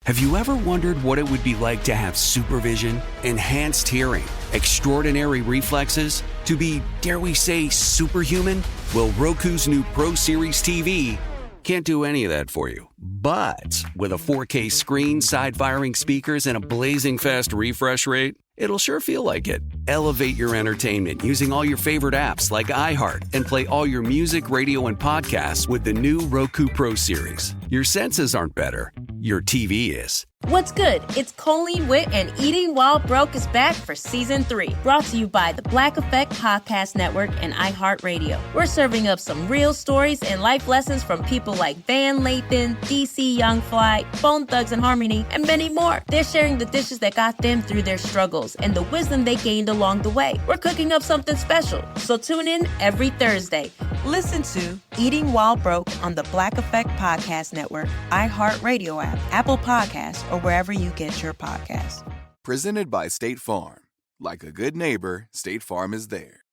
Have you ever wondered what it would be like to have supervision, enhanced hearing, extraordinary reflexes, to be, dare we say, superhuman? Well, Roku's new Pro Series TV can't do any of that for you. But with a 4K screen, side-firing speakers, and a blazing fast refresh rate, it'll sure feel like it. Elevate your entertainment using all your favorite apps like iHeart and play all your music, radio, and podcasts with the new Roku Pro Series. Your senses aren't better. Your TV is. What's good? It's Colleen Witt, and Eating While Broke is back for Season 3. Brought to you by the Black Effect Podcast Network and iHeartRadio. We're serving up some real stories and life lessons from people like Van Lathan, DC Young Fly, Bone Thugs and Harmony, and many more. They're sharing the dishes that got them through their struggles and the wisdom they gained along the way. We're cooking up something special, so tune in every Thursday. Listen to Eating While Broke on the Black Effect Podcast Network, iHeartRadio app, Apple Podcasts, or wherever you get your podcasts. Presented by State Farm. Like a good neighbor, State Farm is there.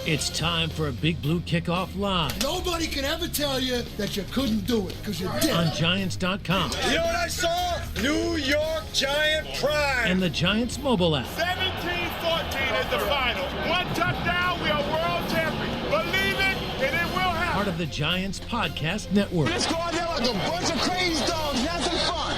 It's time for a Big Blue Kickoff Live. Nobody can ever tell you that you couldn't do it, because you did. On Giants.com. You know what I saw? New York Giant pride. And the Giants mobile app. 17-14 is the final. One touchdown, we are world champions. Believe it, and it will happen. Part of the Giants Podcast Network. Let's go out there like a bunch of crazy dogs. Have some fun.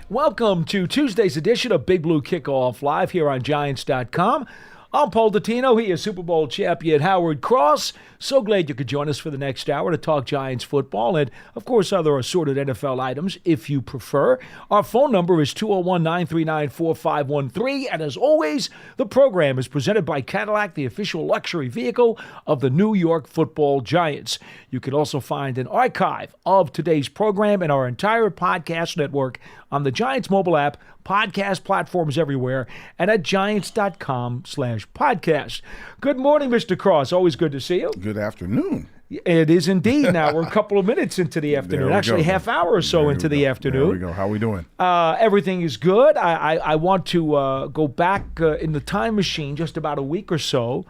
Welcome to Tuesday's edition of Big Blue Kickoff Live here on Giants.com. I'm Paul Dottino. He is Super Bowl champion Howard Cross. So glad you could join us for the next hour to talk Giants football and, of course, other assorted NFL items if you prefer. Our phone number is 201-939-4513. And as always, the program is presented by Cadillac, the official luxury vehicle of the New York Football Giants. You can also find an archive of today's program and our entire podcast network on the Giants mobile app, podcast platforms everywhere, and at giants.com/podcast. Good morning, Mr. Cross. Always good to see you. Good afternoon. It is indeed. Now we're a couple of minutes into the afternoon. Actually, half hour or so into the afternoon. There we go. How are we doing? Everything is good. I want to go back in the time machine just about a week or so.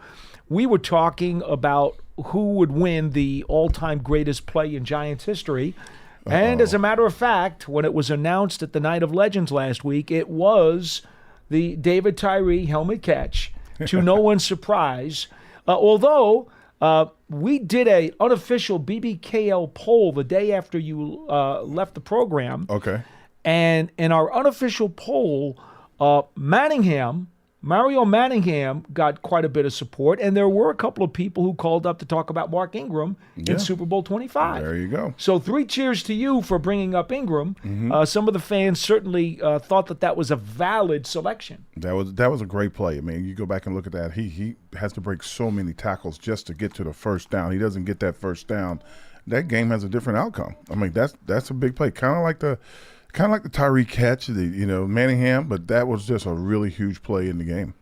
We were talking about who would win the all-time greatest play in Giants history. And as a matter of fact, when it was announced at the Night of Legends last week, it was the David Tyree helmet catch, to no one's surprise. Although we did an unofficial BBKL poll the day after you left the program. Okay. And in our unofficial poll, Mario Manningham got quite a bit of support, and there were a couple of people who called up to talk about Mark Ingram in Super Bowl 25. There you go. So 3 cheers to you for bringing up Ingram. Mm-hmm. Some of the fans certainly thought that was a valid selection. That was a great play. I mean, you go back and look at that. He has to break so many tackles just to get to the first down. He doesn't get that first down. That game has a different outcome. I mean, that's a big play. Kind of like the Tyree catch, Manningham, but that was just a really huge play in the game.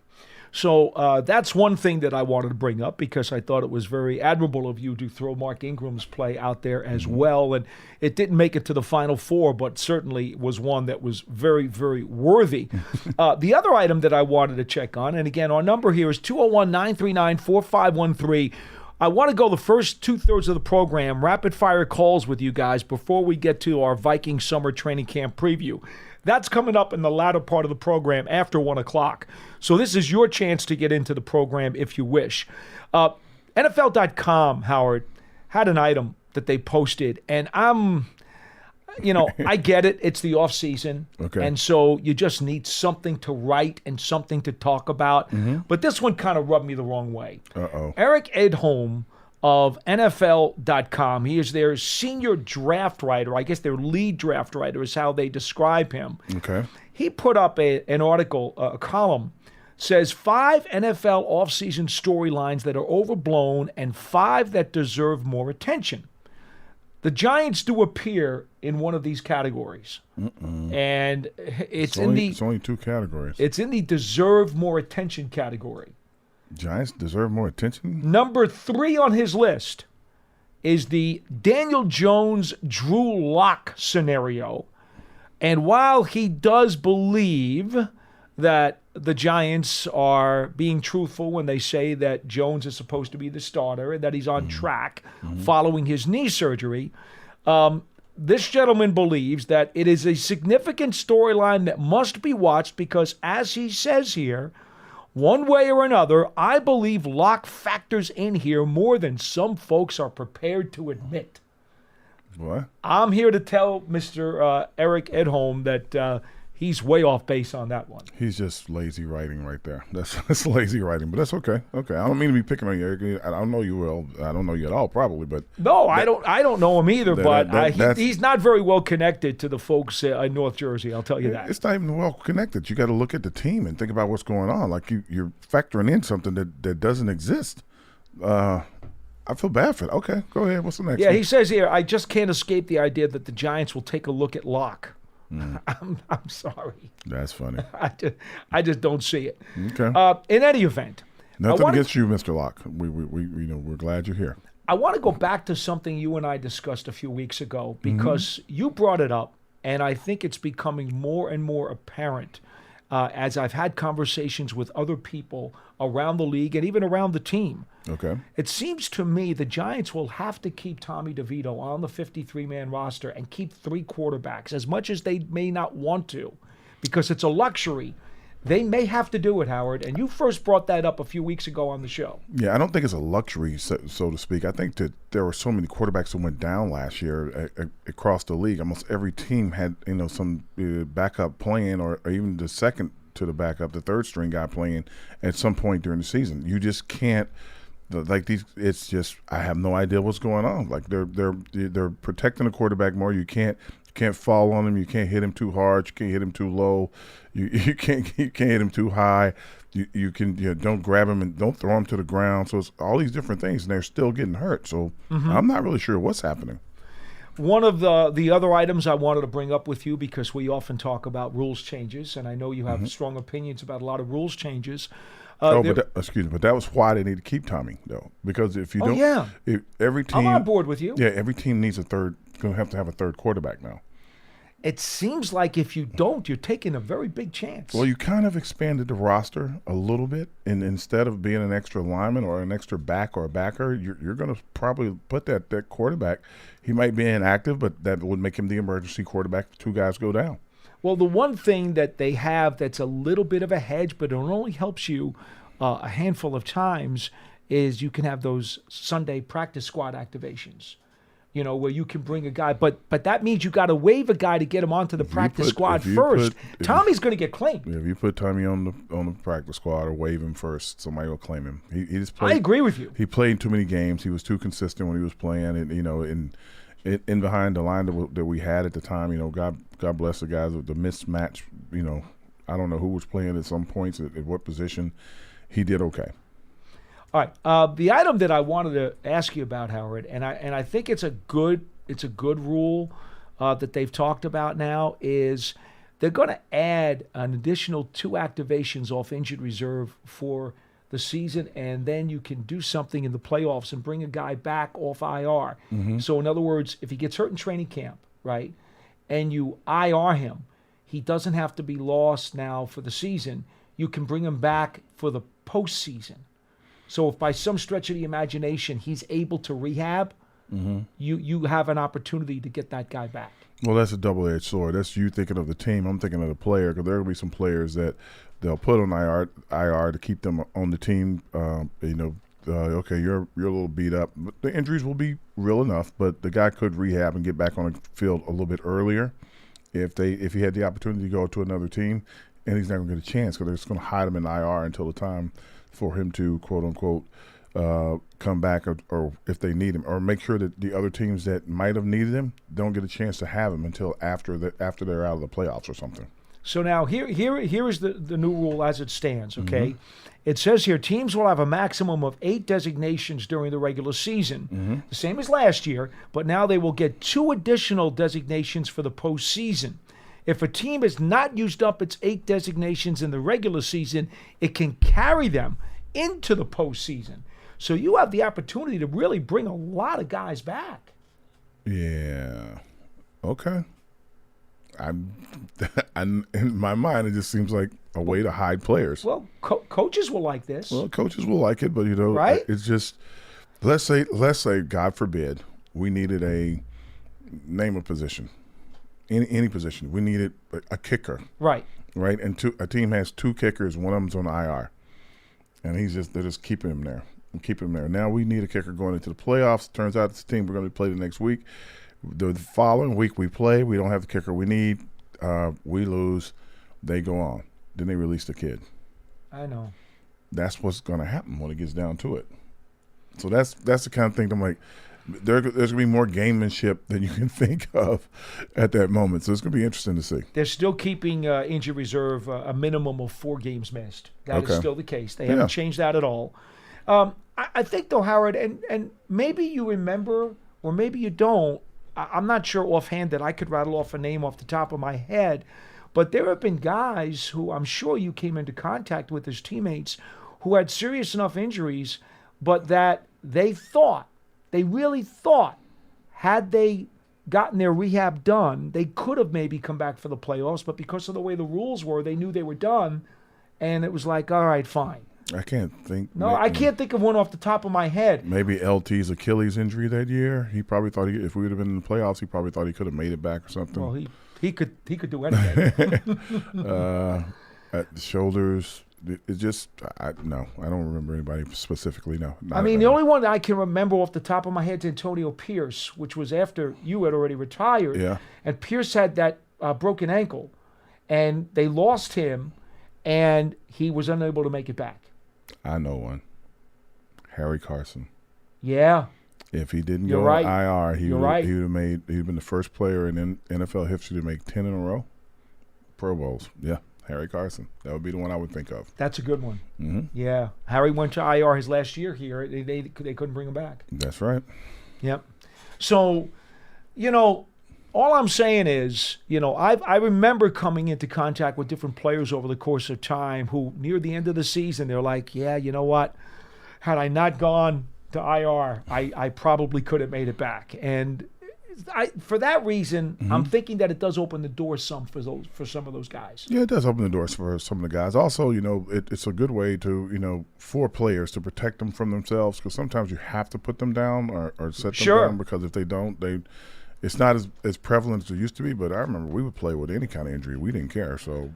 So that's one thing that I wanted to bring up because I thought it was very admirable of you to throw Mark Ingram's play out there as well. And it didn't make it to the Final Four, but certainly was one that was very, very worthy. The other item that I wanted to check on, and again, our number here is 201-939-4513. I want to go the first 2/3 of the program, rapid-fire calls with you guys before we get to our Viking summer training camp preview. That's coming up in the latter part of the program after 1 o'clock. So this is your chance to get into the program if you wish. NFL.com, Howard, had an item that they posted, and I get it. It's the off season. Okay. And so you just need something to write and something to talk about. Mm-hmm. But this one kind of rubbed me the wrong way. Uh-oh. Eric Edholm of NFL.com, he is their senior draft writer. I guess their lead draft writer is how they describe him. Okay. He put up an article, a column, says 5 NFL offseason storylines that are overblown and 5 that deserve more attention. The Giants do appear in one of these categories. And it's only 2 categories. It's in the deserve more attention category. Giants deserve more attention? Number 3 on his list is the Daniel Jones, Drew Lock scenario. And while he does believe that the Giants are being truthful when they say that Jones is supposed to be the starter and that he's on track following his knee surgery, This gentleman believes that it is a significant storyline that must be watched because, as he says here, one way or another, I believe Locke factors in here more than some folks are prepared to admit. What? I'm here to tell Mr. Eric Edholm that he's way off base on that one. He's just lazy writing right there. That's lazy writing, but that's okay. Okay, I don't mean to be picking on you, Eric. I don't know you well. I don't know you at all, probably, but I don't know him either. But he's not very well connected to the folks in North Jersey. I'll tell you that. It's not even well connected. You got to look at the team and think about what's going on. Like you're factoring in something that doesn't exist. I feel bad for it. Okay, go ahead. What's the next? Yeah, one? he says here, I just can't escape the idea that the Giants will take a look at Locke. I'm sorry. That's funny. I just don't see it. Okay. In any event, nothing against you, Mr. Locke. We're glad you're here. I want to go back to something you and I discussed a few weeks ago because you brought it up, and I think it's becoming more and more apparent as I've had conversations with other people around the league and even around the team. Okay. It seems to me the Giants will have to keep Tommy DeVito on the 53-man roster and keep 3 quarterbacks as much as they may not want to because it's a luxury. They may have to do it, Howard, and you first brought that up a few weeks ago on the show. Yeah, I don't think it's a luxury, so to speak. I think that there were so many quarterbacks that went down last year across the league. Almost every team had some backup playing or even the second to the backup, the third string guy playing at some point during the season. You just can't it's just I have no idea what's going on. Like they're protecting the quarterback more. You can't fall on him. You can't hit him too hard. You can't hit him too low. You can't hit him too high. You don't grab him and don't throw him to the ground. So it's all these different things, and they're still getting hurt. So I'm not really sure what's happening. One of the other items I wanted to bring up with you, because we often talk about rules changes, and I know you have strong opinions about a lot of rules changes. But that was why they need to keep Tommy, though, because if you don't, every team. I'm on board with you. Yeah, every team needs going to have a third quarterback now. It seems like if you don't, you're taking a very big chance. Well, you kind of expanded the roster a little bit, and instead of being an extra lineman or an extra back or a backer, you're going to probably put that quarterback. He might be inactive, but that would make him the emergency quarterback if 2 guys go down. Well, the one thing that they have that's a little bit of a hedge, but it only helps you a handful of times, is you can have those Sunday practice squad activations. Where you can bring a guy, but that means you got to waive a guy to get him onto the practice squad first. Tommy's going to get claimed. If you put Tommy on the practice squad or waive him first, somebody will claim him. He just played. I agree with you. He played too many games. He was too consistent when he was playing, and in behind the line that we had at the time. God bless the guys with the mismatch. I don't know who was playing at some points at what position. He did okay. All right. The item that I wanted to ask you about, Howard, and I think it's a good rule that they've talked about now, is they're going to add an additional 2 activations off injured reserve for the season, and then you can do something in the playoffs and bring a guy back off IR. So in other words, if he gets hurt in training camp, right, and you IR him, he doesn't have to be lost now for the season. You can bring him back for the postseason. So if by some stretch of the imagination he's able to rehab, you have an opportunity to get that guy back. Well, that's a double-edged sword. That's you thinking of the team. I'm thinking of the player, because there will be some players that they'll put on IR to keep them on the team. Okay, you're a little beat up. But the injuries will be real enough, but the guy could rehab and get back on the field a little bit earlier if he had the opportunity to go to another team, and he's not going to get a chance because they're just going to hide him in IR until the time for him to, quote-unquote, come back or if they need him, or make sure that the other teams that might have needed him don't get a chance to have him until after they're out of the playoffs or something. So now here is the new rule as it stands, okay? It says here teams will have a maximum of 8 designations during the regular season, the same as last year, but now they will get 2 additional designations for the postseason. If a team has not used up its 8 designations in the regular season, it can carry them into the postseason. So you have the opportunity to really bring a lot of guys back. Yeah. Okay. In my mind, it just seems like a way to hide players. Well, coaches will like this. Well, coaches will like it, but right? It's just let's say, God forbid, we needed a Name a position. Any position. We needed a kicker. Right. Right? And a team has 2 kickers. One of them's on IR. And they're just keeping him there. Now we need a kicker going into the playoffs. Turns out it's the team we're going to play the next week. The following week we play. We don't have the kicker we need. We lose. They go on. Then they release the kid. I know. That's what's going to happen when it gets down to it. So that's the kind of thing I'm like, there's going to be more gamemanship than you can think of at that moment. So it's going to be interesting to see. They're still keeping injury reserve a minimum of 4 games missed. That is still the case. They haven't changed that at all. I think, though, Howard, and maybe you remember or maybe you don't, I'm not sure offhand that I could rattle off a name off the top of my head, but there have been guys who I'm sure you came into contact with as teammates who had serious enough injuries, but that they really thought, had they gotten their rehab done, they could have maybe come back for the playoffs, but because of the way the rules were, they knew they were done, and it was like, all right, fine. I can't think. No, I can't think of one off the top of my head. Maybe LT's Achilles injury that year. He probably thought if we would have been in the playoffs, he probably thought he could have made it back or something. Well, he could do anything. At the shoulders, it just I don't remember anybody specifically. No. I mean, the only one that I can remember off the top of my head is Antonio Pierce, which was after you had already retired. Yeah. And Pierce had that broken ankle, and they lost him, and he was unable to make it back. I know one. Harry Carson. Yeah. If he didn't go right. IR, he'd right. been the first player in NFL history to make 10 in a row. Pro Bowls. Yeah. Harry Carson. That would be the one I would think of. That's a good one. Mm-hmm. Yeah. Harry went to IR his last year here. They couldn't bring him back. That's right. Yep. So, all I'm saying is, I remember coming into contact with different players over the course of time who, near the end of the season, they're like, yeah, you know what? Had I not gone to IR, I probably could have made it back. And for that reason, I'm thinking that it does open the door for some of those guys. Yeah, it does open the doors for some of the guys. Also, it's a good way to, for players to protect them from themselves, because sometimes you have to put them down or set them down, because if they don't, it's not as prevalent as it used to be. But I remember we would play with any kind of injury. We didn't care. So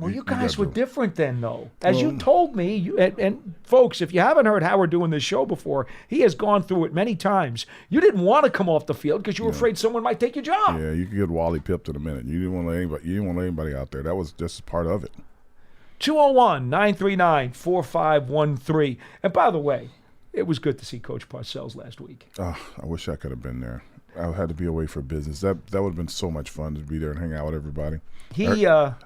you guys were different then, though. As you told me, and folks, if you haven't heard Howard doing this show before, he has gone through it many times. You didn't want to come off the field because you were afraid someone might take your job. Yeah, you could get Wally pipped in a minute. You didn't want to let anybody out there. That was just part of it. 201-939-4513. And by the way, it was good to see Coach Parcells last week. I wish I could have been there. I had to be away for business. That would have been so much fun to be there and hang out with everybody.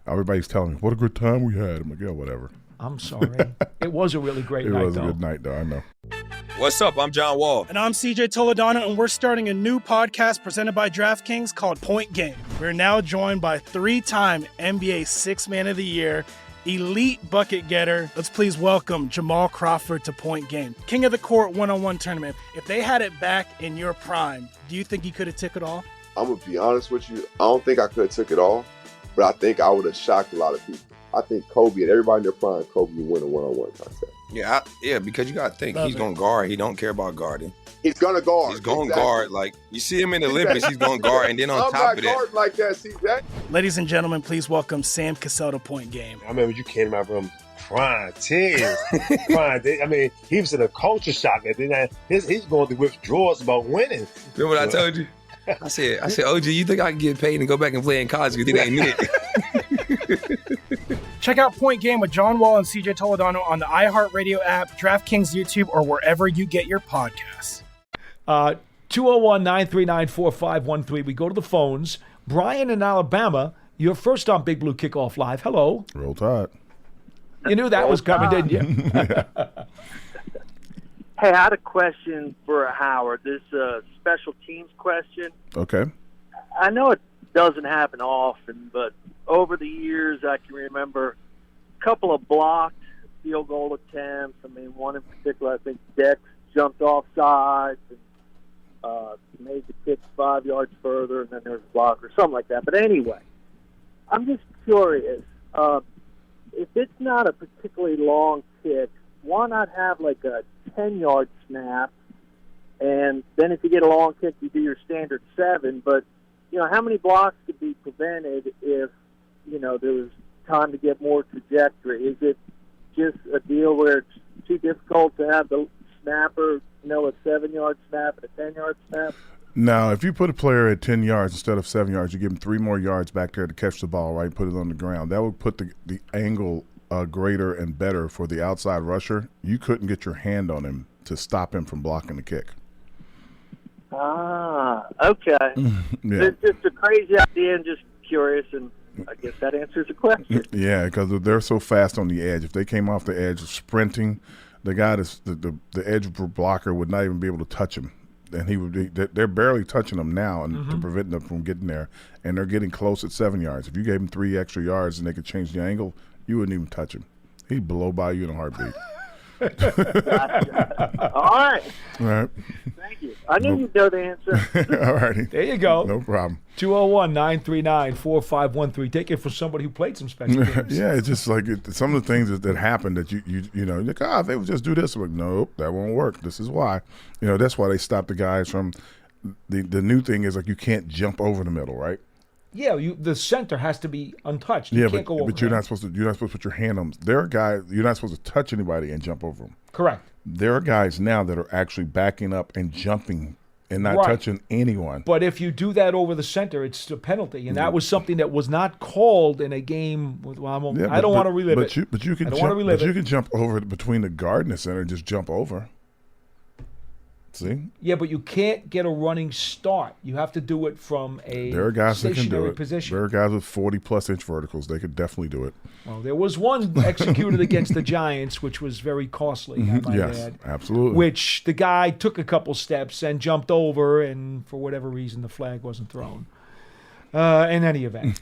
Everybody's telling me, what a good time we had. I'm like, yeah, whatever. I'm sorry. It was a really great night, It was a good night, though. I know. What's up? I'm John Wall. And I'm CJ Toledano, and we're starting a new podcast presented by DraftKings called Point Game. We're now joined by 3-time NBA Sixth Man of the Year, elite bucket getter. Let's please welcome Jamal Crawford to Point Game. King of the Court one-on-one tournament. If they had it back in your prime, do you think you could have took it all? I'm going to be honest with you. I don't think I could have took it all, but I think I would have shocked a lot of people. I think Kobe and everybody in their prime, Kobe would win a one-on-one contest. Yeah, because you got to think he's going to guard. He don't care about guarding. He's going to guard. He's going to guard. Like, you see him in the Olympics, he's going to guard. And then on top of that. I'm not guarding like that, CJ. Ladies and gentlemen, please welcome Sam Cassell to Point Game. I remember you came to my room crying, tears, crying. I mean, he was in a culture shock. And then he's going through withdrawals about winning. Remember what I told you? I said, OG, you think I can get paid and go back and play in college because it ain't it? Check out Point Game with John Wall and CJ Toledano on the iHeartRadio app, DraftKings YouTube, or wherever you get your podcasts. 201-939-4513. We go to the phones. Brian in Alabama, you're first on Big Blue Kickoff Live. Hello. Roll Tide. You knew that was coming, didn't you? Hey, I had a question for Howard. This special teams question. Okay. I know it doesn't happen often, but over the years I can remember a couple of blocked field goal attempts. I mean, one in particular, I think Dex jumped off sides and made the kick 5 yards further, and then there was a block or something like that. But anyway, I'm just curious. If it's not a particularly long kick, why not have like a 10-yard snap And then if you get a long kick, you do your standard 7. But, how many blocks could be prevented if, there was time to get more trajectory? Is it just a deal where it's too difficult to have the snapper, a 7-yard snap and a 10-yard snap? Now, if you put a player at 10 yards instead of 7 yards, you give him 3 more yards back there to catch the ball, right, put it on the ground. That would put the angle greater and better for the outside rusher. You couldn't get your hand on him to stop him from blocking the kick. Ah, okay. Yeah. It's just a crazy idea and just curious, and I guess that answers the question. Yeah, because they're so fast on the edge. If they came off the edge sprinting, the guy the edge blocker would not even be able to touch him. And they're barely touching them now and to prevent them from getting there. And they're getting close at 7 yards. If you gave them 3 extra yards and they could change the angle, you wouldn't even touch him. He'd blow by you in a heartbeat. Gotcha. All right. All right. Thank you. I knew you'd know the answer. All righty. There you go. No problem. 201-939-4513. Take it from somebody who played some special games. Yeah, it's just like some of the things that happen that you know, like, they would just do this. I'm like, nope, that won't work. This is why. That's why they stopped the guys from the new thing is like you can't jump over the middle, right? Yeah, the center has to be untouched. You can't go over. But you're not supposed to put your hand on them. There are guys you're not supposed to touch anybody and jump over them. Correct. There are guys now that are actually backing up and jumping and not touching anyone. But if you do that over the center, it's a penalty, and that was something that was not called in a game. I don't want to relive it. But you can jump over between the guard and the center and just jump over. See? Yeah, but you can't get a running start. You have to do it from a there are guys that can do it. Position. There are guys with 40-plus inch verticals. They could definitely do it. Well, there was one executed against the Giants, which was very costly, I might add. Absolutely. Which the guy took a couple steps and jumped over, and for whatever reason, the flag wasn't thrown. In any event.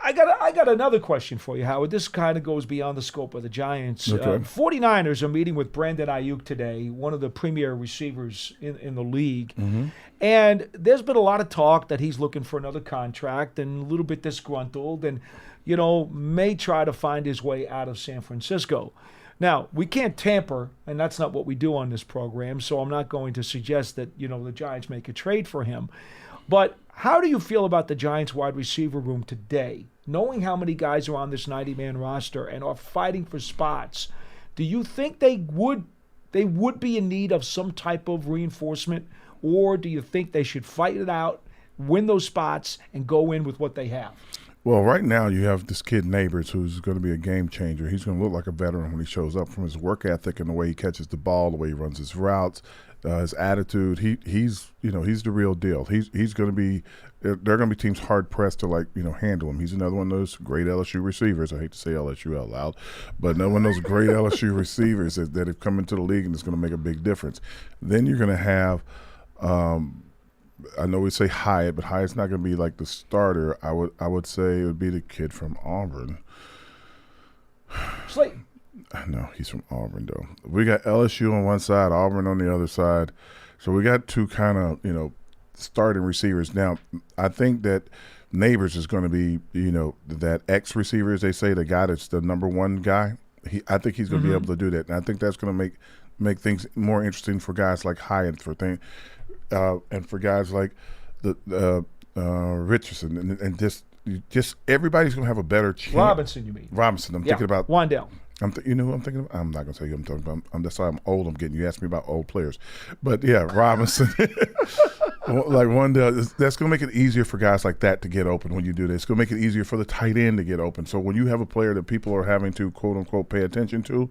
I got another question for you, Howard. This kind of goes beyond the scope of the Giants. Okay. 49ers are meeting with Brandon Ayuk today, one of the premier receivers in the league. Mm-hmm. And there's been a lot of talk that he's looking for another contract and a little bit disgruntled and, may try to find his way out of San Francisco. Now, we can't tamper, and that's not what we do on this program, so I'm not going to suggest that, the Giants make a trade for him. But how do you feel about the Giants wide receiver room today, knowing how many guys are on this 90-man roster and are fighting for spots? Do you think they would be in need of some type of reinforcement, or do you think they should fight it out, win those spots, and go in with what they have? Well, right now you have this kid Neighbors who's going to be a game changer. He's going to look like a veteran when he shows up from his work ethic and the way he catches the ball, the way he runs his routes, his attitude. He's the real deal. He's going to be. There are going to be teams hard pressed to handle him. He's another one of those great LSU receivers. I hate to say LSU out loud, but another one of those great LSU receivers that have come into the league and is going to make a big difference. Then you're going to have. I know we say Hyatt, but Hyatt's not going to be like the starter. I would say it would be the kid from Auburn. Slayton. No, he's from Auburn, though. We got LSU on one side, Auburn on the other side. So we got two kind of, starting receivers. Now, I think that Neighbors is going to be, that X receiver, as they say, the guy that's the number one guy. I think he's going to be able to do that. And I think that's going to make things more interesting for guys like Hyatt and for guys like the Richardson and just everybody's going to have a better chance. Robinson, you mean? Robinson. I'm thinking about Wandale. You know who I'm thinking of? I'm not going to tell you who I'm talking about. That's why I'm old. I'm getting you asked me about old players. But, yeah, Robinson. Like Wandale, that's going to make it easier for guys like that to get open when you do this. It's going to make it easier for the tight end to get open. So when you have a player that people are having to, quote-unquote, pay attention to,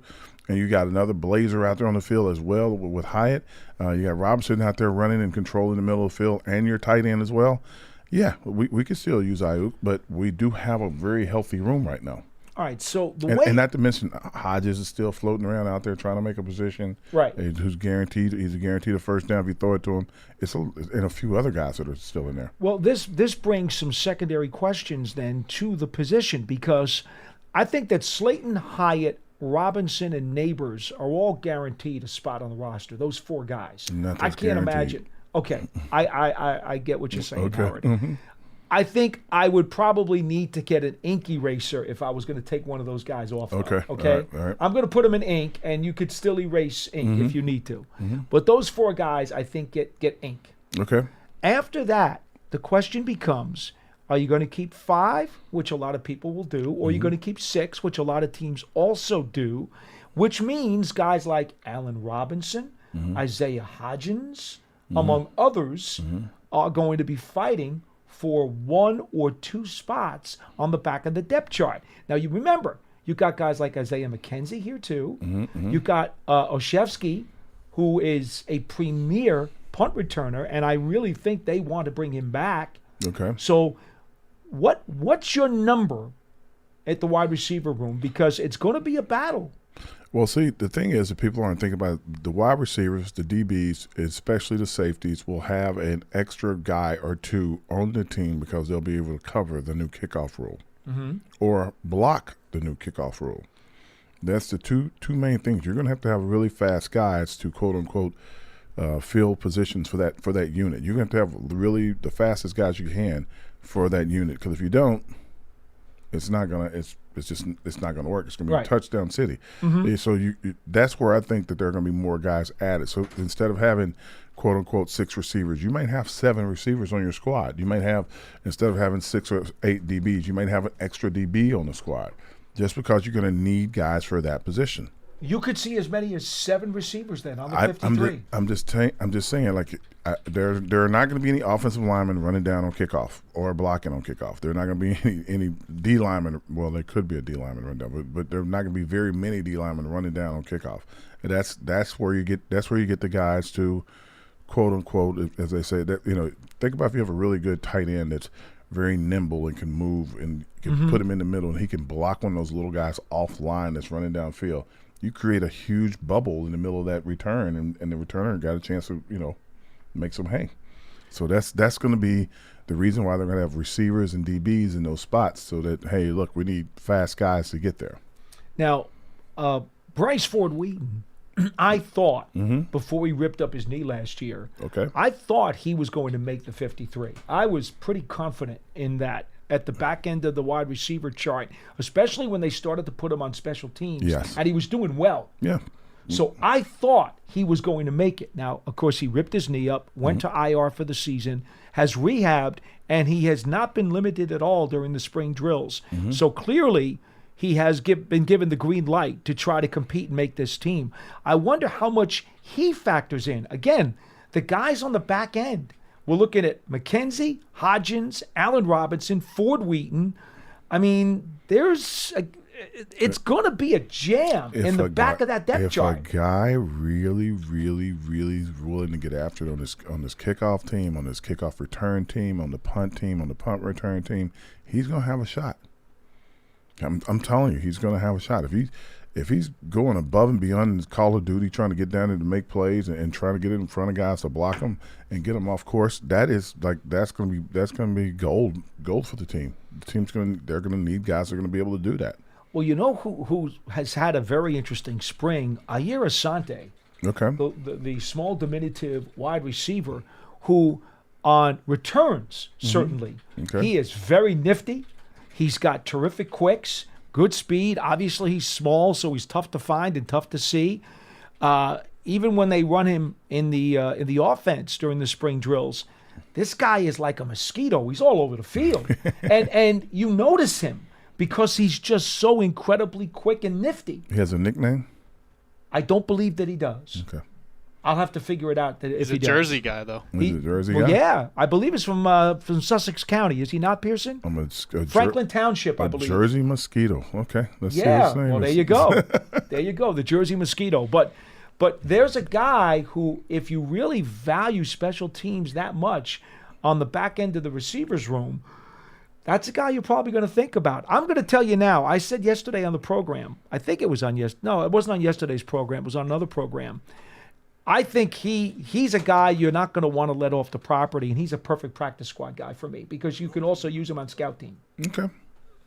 and you got another blazer out there on the field as well with Hyatt, you got Robinson out there running and controlling the middle of the field and your tight end as well, yeah, we could still use Ayuk, but we do have a very healthy room right now. All right, so and not to mention Hodges is still floating around out there trying to make a position. Right. Who's guaranteed? He's guaranteed a first down if you throw it to him. And a few other guys that are still in there. Well, this brings some secondary questions then to the position, because I think that Slayton, Hyatt, Robinson, and Neighbors are all guaranteed a spot on the roster. Those four guys. I can't imagine. Okay, I get what you're saying, okay. Howard. Mm-hmm. I think I would probably need to get an ink eraser if I was going to take one of those guys off. Okay. Okay. All right. I'm going to put them in ink, and you could still erase ink if you need to. But those 4 guys, I think, get ink. Okay. After that, the question becomes, are you going to keep 5, which a lot of people will do, or are you going to keep 6, which a lot of teams also do, which means guys like Allen Robinson, Isaiah Hodgins, among others, are going to be fighting for 1 or 2 spots on the back of the depth chart. Now, you remember, you got guys like Isaiah McKenzie here, too. You got Oshevsky, who is a premier punt returner, and I really think they want to bring him back. Okay. So what's your number at the wide receiver room? Because it's going to be a battle. Well, see, the thing is that people aren't thinking about it. The wide receivers, the DBs, especially the safeties, will have an extra guy or 2 on the team because they'll be able to cover the new kickoff rule or block the new kickoff rule. That's the two main things. You're going to have really fast guys to quote unquote fill positions for that unit. You're going to have really the fastest guys you can for that unit, because if you don't, it's not gonna work. It's gonna be a touchdown city. So that's where I think that there are gonna be more guys added. So instead of having quote unquote 6 receivers, you might have 7 receivers on your squad. You might have, instead of having 6 or 8 DBs, you might have an extra DB on the squad, just because you're gonna need guys for that position. You could see as many as 7 receivers then on the 53. I'm just saying, like, there are not going to be any offensive linemen running down on kickoff or blocking on kickoff. There are not going to be any D linemen. Well, there could be a D lineman running down, but there are not going to be very many D linemen running down on kickoff. And that's where you get the guys to quote unquote, as they say, that think about if you have a really good tight end that's very nimble and can move and can put him in the middle, and he can block one of those little guys offline that's running downfield. You create a huge bubble in the middle of that return, and the returner got a chance to, make some hay. So that's going to be the reason why they're going to have receivers and DBs in those spots, so that, hey, look, we need fast guys to get there. Now, Bryce Ford-Wheaton, I thought, before he ripped up his knee last year, I thought he was going to make the 53. I was pretty confident in that at the back end of the wide receiver chart, especially when they started to put him on special teams. Yes. And he was doing well. Yeah. So I thought he was going to make it. Now, of course, he ripped his knee up, went to IR for the season, has rehabbed, and he has not been limited at all during the spring drills. So clearly he has been given the green light to try to compete and make this team. I wonder how much he factors in. Again, the guys on the back end. We're looking at McKenzie, Hodgins, Allen Robinson, Ford-Wheaton. I mean, it's going to be a jam in the back of that depth chart. If a guy really, really, really is willing to get after it on this kickoff team, on this kickoff return team, on the punt return team, he's going to have a shot. I'm telling you, he's going to have a shot. If he's going above and beyond his Call of Duty, trying to get down there to make plays and trying to get in front of guys to block them and get them off course, that's going to be gold for the team. The team's they're going to need guys that are going to be able to do that. Well, you know who has had a very interesting spring? Ayer Asante. Okay. The small, diminutive wide receiver who, on returns, certainly, he is very nifty. He's got terrific quicks. Good speed. Obviously, he's small, so he's tough to find and tough to see. Even when they run him in the offense during the spring drills, this guy is like a mosquito. He's all over the field, and you notice him because he's just so incredibly quick and nifty. He has a nickname? I don't believe that he does. Okay. I'll have to figure it out. He's a Jersey guy, though. He's a Jersey guy? Yeah. I believe he's from Sussex County. Is he not, Pearson? Franklin Township, I believe. Jersey Mosquito. Okay. Let's see his name. Well, there you go. There you go, the Jersey Mosquito. But there's a guy who, if you really value special teams that much on the back end of the receivers room, that's a guy you're probably going to think about. I'm going to tell you now. I said yesterday on the program, I think it was on no, it wasn't on yesterday's program. It was on another program. I think he's a guy you're not going to want to let off the property, and he's a perfect practice squad guy for me because you can also use him on scout team. Okay.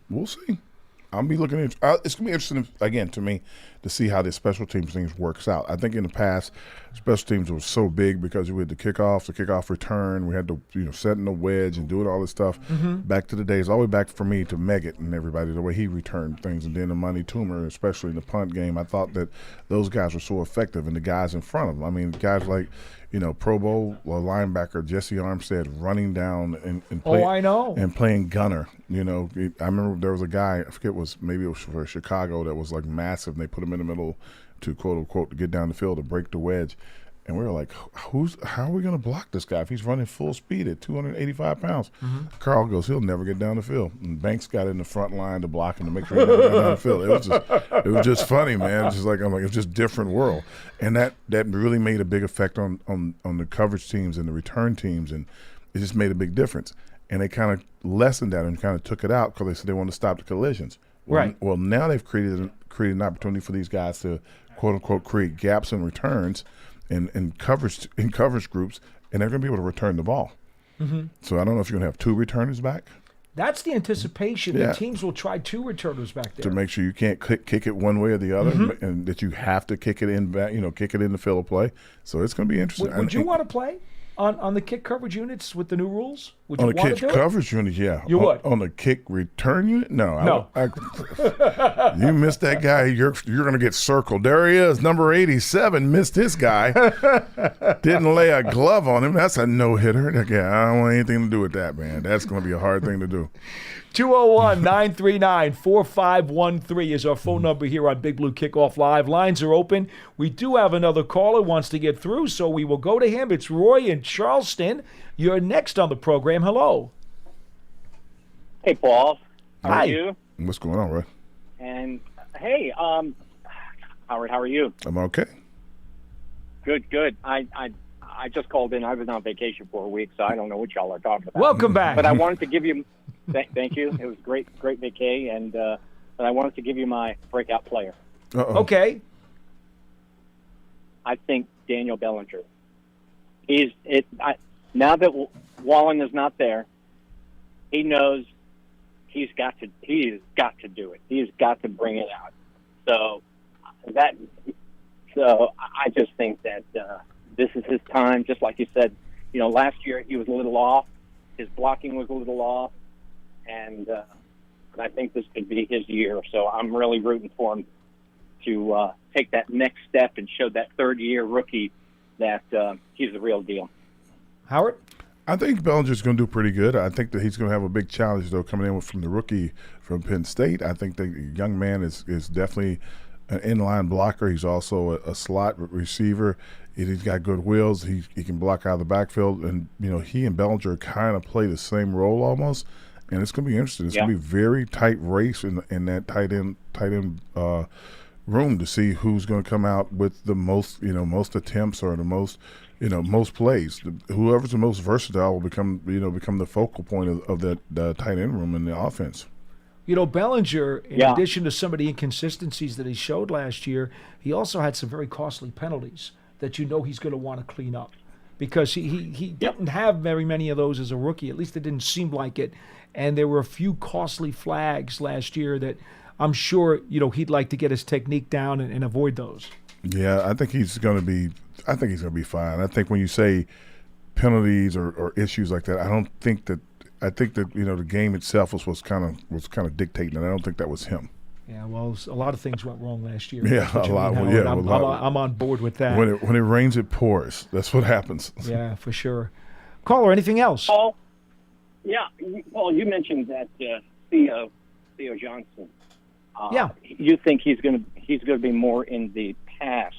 We'll see. I'll be looking at. It's gonna be interesting again to me to see how this special teams things works out. I think in the past, special teams was so big because we had the kickoff return. We had to set in the wedge and doing all this stuff. Back to the days, all the way back for me to Meggett and everybody, the way he returned things, and then the Money Toomer, especially in the punt game. I thought that those guys were so effective, and the guys in front of them. I mean, guys like Pro Bowl linebacker Jesse Armstead running down and playing. I know. And playing gunner. I remember there was a guy, I forget, maybe it was for Chicago, that was like massive, and they put him in the middle to quote unquote to get down the field to break the wedge. And we were like, how are we going to block this guy if he's running full speed at 285 pounds? Carl goes, he'll never get down the field. And Banks got in the front line to block him to make sure he never got down the field. It was just funny, man. It's just like, I'm like, it's just different world. And that really made a big effect on the coverage teams and the return teams, and it just made a big difference. And they kind of lessened that and kind of took it out because they said they want to stop the collisions. Right. Well, now they've created an opportunity for these guys to quote unquote create gaps in returns and coverage groups, and they're going to be able to return the ball. So I don't know if you're going to have two returners back. That's the anticipation. Yeah. The teams will try two returners back there To make sure you can't kick it one way or the other, and that you have to kick it in back, kick it in the field of play. So it's going to be interesting. Would you want to play on the kick coverage units with the new rules? Would you on the want kick to do coverage unit, yeah. You would? On the kick return unit? No. No. You missed that guy. You're going to get circled. There he is, number 87. Missed this guy. Didn't lay a glove on him. That's a no-hitter. Okay, I don't want anything to do with that, man. That's going to be a hard thing to do. 201-939-4513 is our phone number here on Big Blue Kickoff Live. Lines are open. We do have another caller wants to get through, so we will go to him. It's Roy in Charleston. You're next on the program. Hello. Hey, Paul. How Hi. are you? What's going on, Roy? And hey, Howard, how are you? I'm okay. Good. I just called in. I was on vacation for a week, so I don't know what y'all are talking about. Welcome back. But I wanted to give you thank you. It was great vacay, and but I wanted to give you my breakout player. Okay. I think Daniel Bellinger. Now that Wallen is not there, he knows he has got to do it. He's got to bring it out. So I just think that this is his time. Just like you said, last year he was a little off. His blocking was a little off, and I think this could be his year. So I'm really rooting for him to take that next step and show that third-year rookie that he's the real deal. Howard? I think Bellinger's going to do pretty good. I think that he's going to have a big challenge, though, coming in from the rookie from Penn State. I think the young man is definitely an inline blocker. He's also a slot receiver. He's got good wheels. He can block out of the backfield. And, he and Bellinger kind of play the same role almost. And it's going to be interesting. It's going to be a very tight race in that tight end room to see who's going to come out with the most, most attempts or the most – most plays. Whoever's the most versatile will become the focal point of the tight end room in the offense. Bellinger, in addition to some of the inconsistencies that he showed last year, he also had some very costly penalties that he's going to want to clean up because he didn't have very many of those as a rookie. At least it didn't seem like it. And there were a few costly flags last year that I'm sure, he'd like to get his technique down and avoid those. Yeah, I think he's going to be fine. I think when you say penalties or issues like that, I think that the game itself was kind of dictating it. I don't think that was him. Yeah, well, a lot of things went wrong last year. Yeah, a lot. I'm on board with that. When it rains, it pours. That's what happens. Yeah, for sure. Caller, anything else? Paul? Yeah, Paul, you mentioned that Theo Johnson. You think he's going to be more in the pass?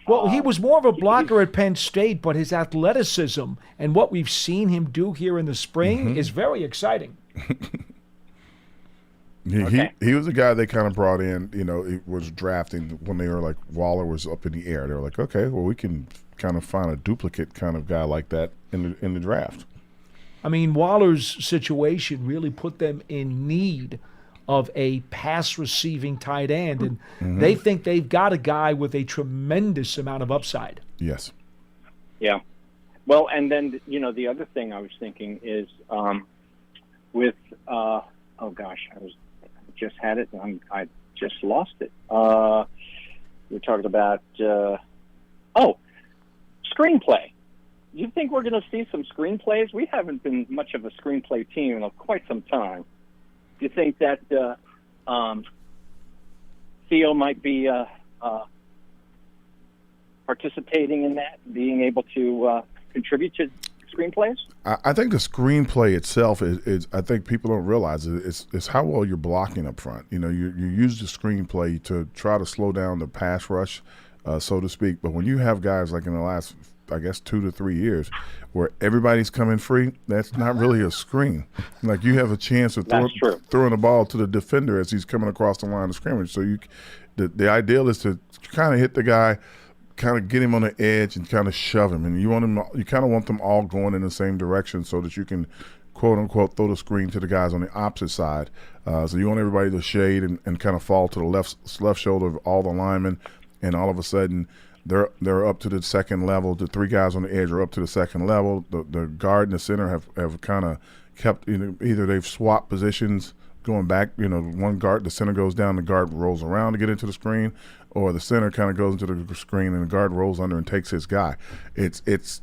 Well, he was more of a blocker at Penn State, but his athleticism and what we've seen him do here in the spring is very exciting. He was a guy they kind of brought in, it was drafting when they were like Waller was up in the air. They were like, okay, well, we can kind of find a duplicate kind of guy like that in the draft. I mean, Waller's situation really put them in need of a pass-receiving tight end, and they think they've got a guy with a tremendous amount of upside. Yes. Yeah. Well, and then, the other thing I was thinking is with, I just had it, and I just lost it. We're talking about screenplay. Do you think we're going to see some screenplays? We haven't been much of a screenplay team in quite some time. Do you think that Theo might be participating in that, being able to contribute to screenplays? I think the screenplay itself is I think people don't realize it's how well you're blocking up front. You use the screenplay to try to slow down the pass rush, so to speak. But when you have guys like in the last, I guess, 2 to 3 years where everybody's coming free, that's not really a screen. Like you have a chance of throwing the ball to the defender as he's coming across the line of scrimmage. So the ideal is to kind of hit the guy, kind of get him on the edge and kind of shove him. And you kind of want them all going in the same direction so that you can, quote unquote, throw the screen to the guys on the opposite side. So you want everybody to shade and kind of fall to the left shoulder of all the linemen, and all of a sudden they're up to the second level. The 3 guys on the edge are up to the second level. The guard and the center have kind of kept, either they've swapped positions going back. One guard, the center goes down, the guard rolls around to get into the screen, or the center kind of goes into the screen and the guard rolls under and takes his guy. It's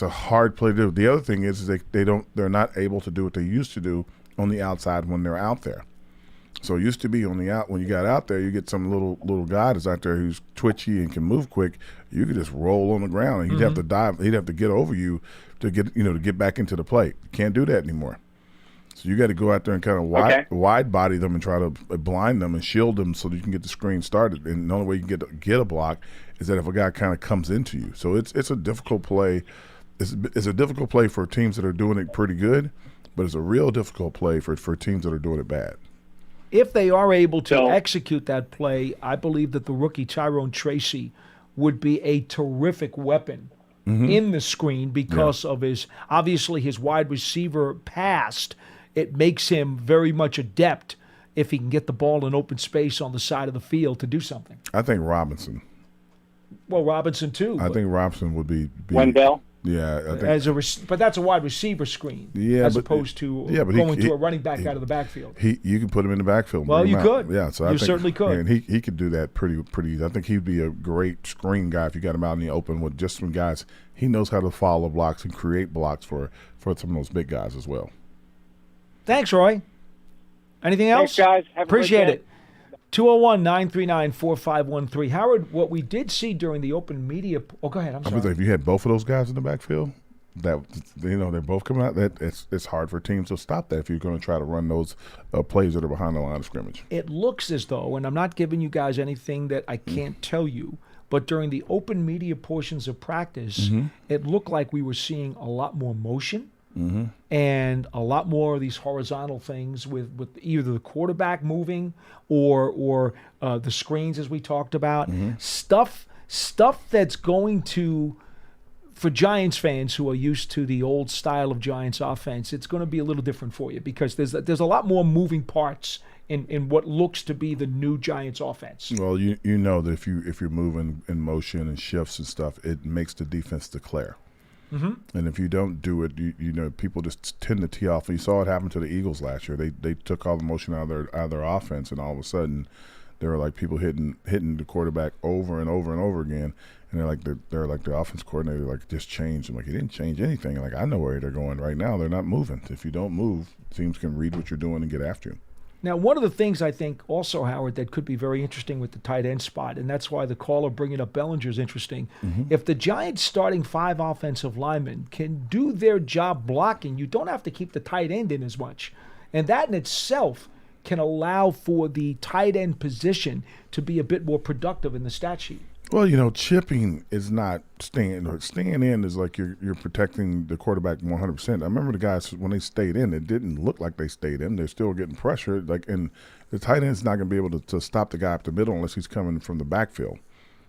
a hard play to do. The other thing is they're not able to do what they used to do on the outside when they're out there. So it used to be on the out, when you got out there, you get some little guy that's out there who's twitchy and can move quick. You could just roll on the ground and he'd have to dive. He'd have to get over you to get back into the play. You can't do that anymore. So you got to go out there and kind of wide body them and try to blind them and shield them so that you can get the screen started. And the only way you can get a block is that if a guy kind of comes into you. So it's a difficult play. It's a difficult play for teams that are doing it pretty good, but it's a real difficult play for teams that are doing it bad. If they are able to execute that play, I believe that the rookie Tyrone Tracy would be a terrific weapon in the screen because of his wide receiver past. It makes him very much adept if he can get the ball in open space on the side of the field to do something. I think Robinson. Well, Robinson too. I think Robinson would be Wendell. Yeah, I think but that's a wide receiver screen, as opposed to going to a running back out of the backfield. You could put him in the backfield. Well, you could. Yeah, so you certainly could. And he could do that pretty. I think he'd be a great screen guy if you got him out in the open with just some guys. He knows how to follow blocks and create blocks for some of those big guys as well. Thanks, Roy. Anything else? Thanks, guys. Appreciate it. 201-939-4513. Howard, what we did see during the open media – go ahead. I'm sorry. If you had both of those guys in the backfield, they're both coming out, it's hard for teams to stop that if you're going to try to run those plays that are behind the line of scrimmage. It looks as though, and I'm not giving you guys anything that I can't tell you, but during the open media portions of practice, it looked like we were seeing a lot more motion. And a lot more of these horizontal things with either the quarterback moving or the screens, as we talked about. Stuff that's going to, for Giants fans who are used to the old style of Giants offense, it's going to be a little different for you because there's a lot more moving parts in what looks to be the new Giants offense. Well, you know that if you're moving in motion and shifts and stuff, it makes the defense declare. And if you don't do it, people just tend to tee off. You saw it happen to the Eagles last year. They took all the motion out of their offense, and all of a sudden, there were like people hitting the quarterback over and over and over again. And they're like the offense coordinator just changed. I'm like, he didn't change anything. Like, I know where they're going right now. They're not moving. If you don't move, teams can read what you're doing and get after you. Now, one of the things I think also, Howard, that could be very interesting with the tight end spot, and that's why the caller bringing up Bellinger is interesting. If the Giants starting 5 offensive linemen can do their job blocking, you don't have to keep the tight end in as much. And that in itself can allow for the tight end position to be a bit more productive in the stat sheet. Well, chipping is not staying in is like you're protecting the quarterback 100%. I remember the guys, when they stayed in, it didn't look like they stayed in. They're still getting pressure. And the tight end's not going to be able to stop the guy up the middle unless he's coming from the backfield.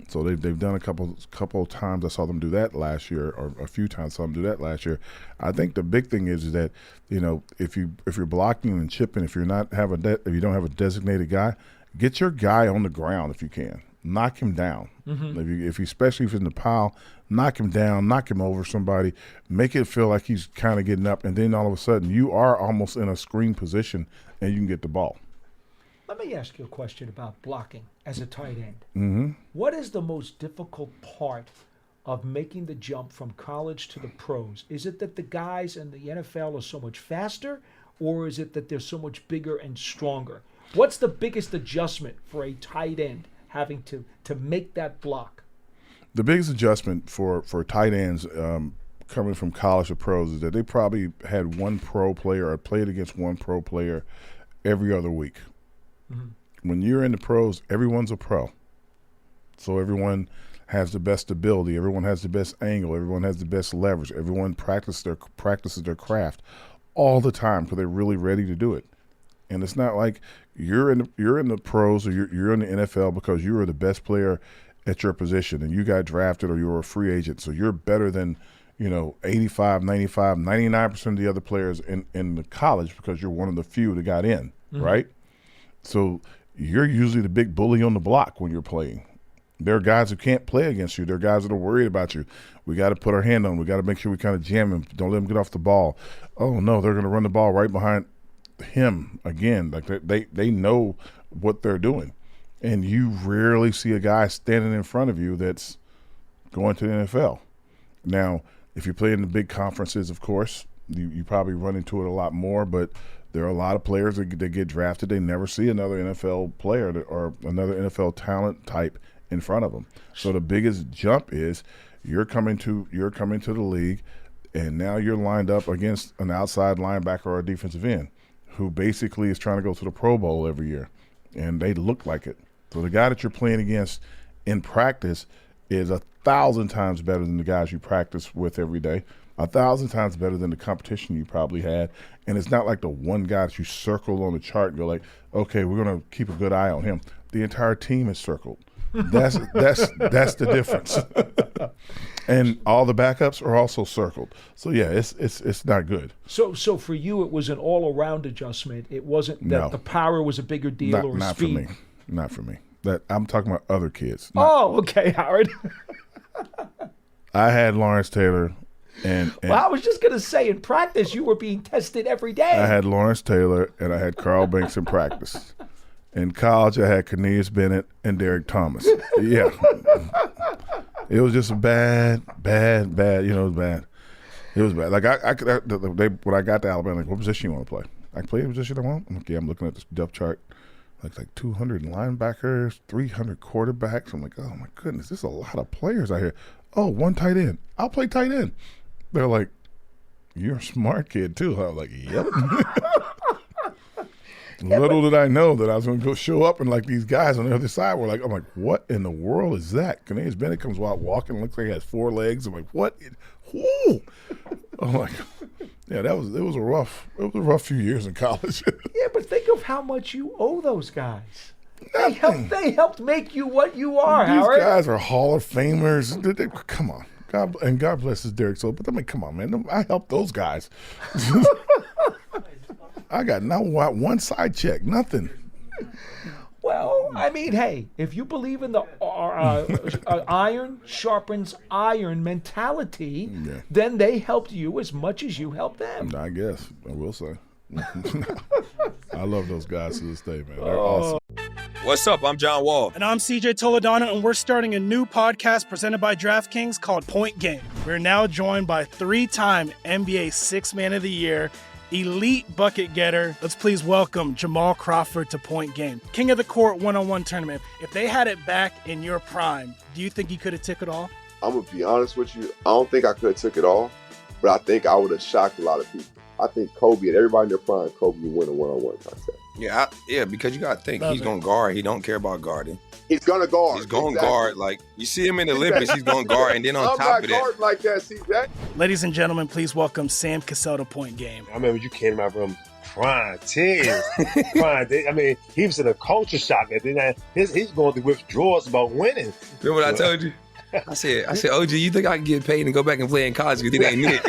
So they've done a couple of times. I saw them do that last year, or a few times I saw them do that last year. I think the big thing is that if you're blocking and chipping, if you don't have a designated guy, get your guy on the ground if you can. Knock him down. Especially if he's in the pile, knock him down, knock him over somebody, make it feel like he's kind of getting up, and then all of a sudden you are almost in a screen position and you can get the ball. Let me ask you a question about blocking as a tight end. Mm-hmm. What is the most difficult part of making the jump from college to the pros? Is it that the guys in the NFL are so much faster, or is it that they're so much bigger and stronger? What's the biggest adjustment for a tight end having to make that block? The biggest adjustment for tight ends coming from college to pros is that they probably had one pro player or played against one pro player every other week. Mm-hmm. When you're in the pros, everyone's a pro. So everyone has the best ability, everyone has the best angle, everyone has the best leverage, everyone practices their craft all the time because they're really ready to do it. And it's not like you're in the pros or you're in the NFL because you were the best player at your position and you got drafted or you were a free agent. So you're better than, 85, 95, 99% of the other players in the college because you're one of the few that got in, right? So you're usually the big bully on the block when you're playing. There are guys who can't play against you. There are guys that are worried about you. We got to put our hand on them. We got to make sure we kind of jam him. Don't let him get off the ball. Oh, no, they're going to run the ball right behind him again. Like they know what they're doing. And you rarely see a guy standing in front of you that's going to the NFL. Now, if you play in the big conferences, of course, you probably run into it a lot more, but there are a lot of players that get drafted. They never see another NFL player or another NFL talent type in front of them. So the biggest jump is you're coming to the league, and now you're lined up against an outside linebacker or a defensive end who basically is trying to go to the Pro Bowl every year, and they look like it. So the guy that you're playing against in practice is 1,000 times better than the guys you practice with every day, 1,000 times better than the competition you probably had. And it's not like the one guy that you circled on the chart and go like, okay, we're going to keep a good eye on him. The entire team is circled. That's the difference. And all the backups are also circled. So yeah, it's not good. So for you, it was an all-around adjustment. It wasn't that the power was a bigger deal or not speed. Not for me. That I'm talking about other kids. Okay, Howard. I had Lawrence Taylor, and well, I was just gonna say, in practice, you were being tested every day. I had Lawrence Taylor, and I had Carl Banks in practice. In college, I had Cornelius Bennett and Derek Thomas. Yeah, it was just bad. It was bad. It was bad. Like when I got to Alabama, like, what position you want to play? I play the position I want. I'm looking at this depth chart. Like 200 linebackers, 300 quarterbacks. I'm like, oh my goodness, there's a lot of players out here. Oh, one tight end. I'll play tight end. They're like, you're a smart kid too. I was like, yep. Little did I know that I was going to go show up and like these guys on the other side were like, I'm like, what in the world is that? Cornelius Bennett comes out walking, looks like he has 4 legs. I'm like, what? Whoo! I'm like, yeah, it was a rough few years in college. Yeah, but think of how much you owe those guys. They helped make you what you are, Howard. These guys are Hall of Famers. Come on. God bless his Derek Soul. But I mean, come on, man. I helped those guys. I got not one side check, nothing. Well, I mean, hey, if you believe in the iron sharpens iron mentality, then they helped you as much as you helped them. I guess. I will say. I love those guys to this day, man. They're awesome. What's up? I'm John Wall. And I'm CJ Toledano, and we're starting a new podcast presented by DraftKings called Point Game. We're now joined by 3-time NBA Sixth Man of the Year, elite bucket getter. Let's please welcome Jamal Crawford to Point Game. King of the Court one-on-one tournament. If they had it back in your prime, do you think you could have took it all? I'm going to be honest with you. I don't think I could have took it all, but I think I would have shocked a lot of people. I think Kobe and everybody in their prime, Kobe would win a one-on-one contest. Yeah, because you got to think, he's going to guard. He don't care about guarding. He's going to guard. He's going to guard. Like, you see him in the Olympics, he's going to guard. And then on top of that. I'm not guarding like that, CJ. Ladies and gentlemen, please welcome Sam Cassell to Point Game. I remember you came out from crying, tears. I mean, he was in a culture shock. And then he's going through withdrawals about winning. Remember what I told you? I said, OG, you think I can get paid and go back and play in college because it ain't it?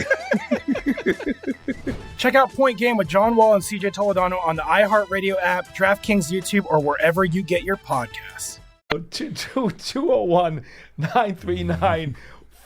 Check out Point Game with John Wall and CJ Toledano on the iHeartRadio app, DraftKings YouTube, or wherever you get your podcasts. 201-939-42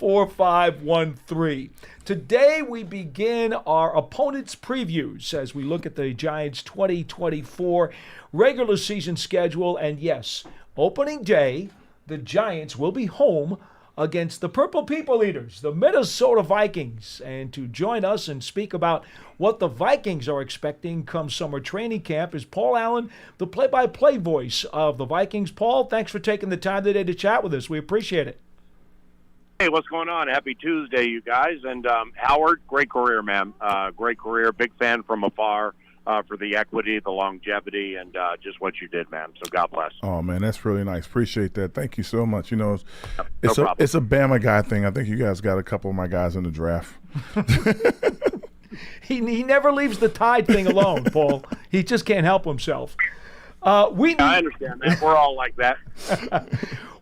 4513. Today we begin our opponents' previews as we look at the Giants' 2024 regular season schedule. And yes, opening day, the Giants will be home against the Purple People Eaters, the Minnesota Vikings. And to join us and speak about what the Vikings are expecting come summer training camp is Paul Allen, the play-by-play voice of the Vikings. Paul, thanks for taking the time today to chat with us. We appreciate it. Hey, what's going on? Happy Tuesday, you guys. And Howard, great career, man. Great career. Big fan from afar for the equity, the longevity, and just what you did, man. So God bless. Oh, man, that's really nice. Appreciate that. Thank you so much. You know, No problem. it's a Bama guy thing. I think you guys got a couple of my guys in the draft. He never leaves the Tide thing alone, Paul. He just can't help himself. I understand that. We're all like that.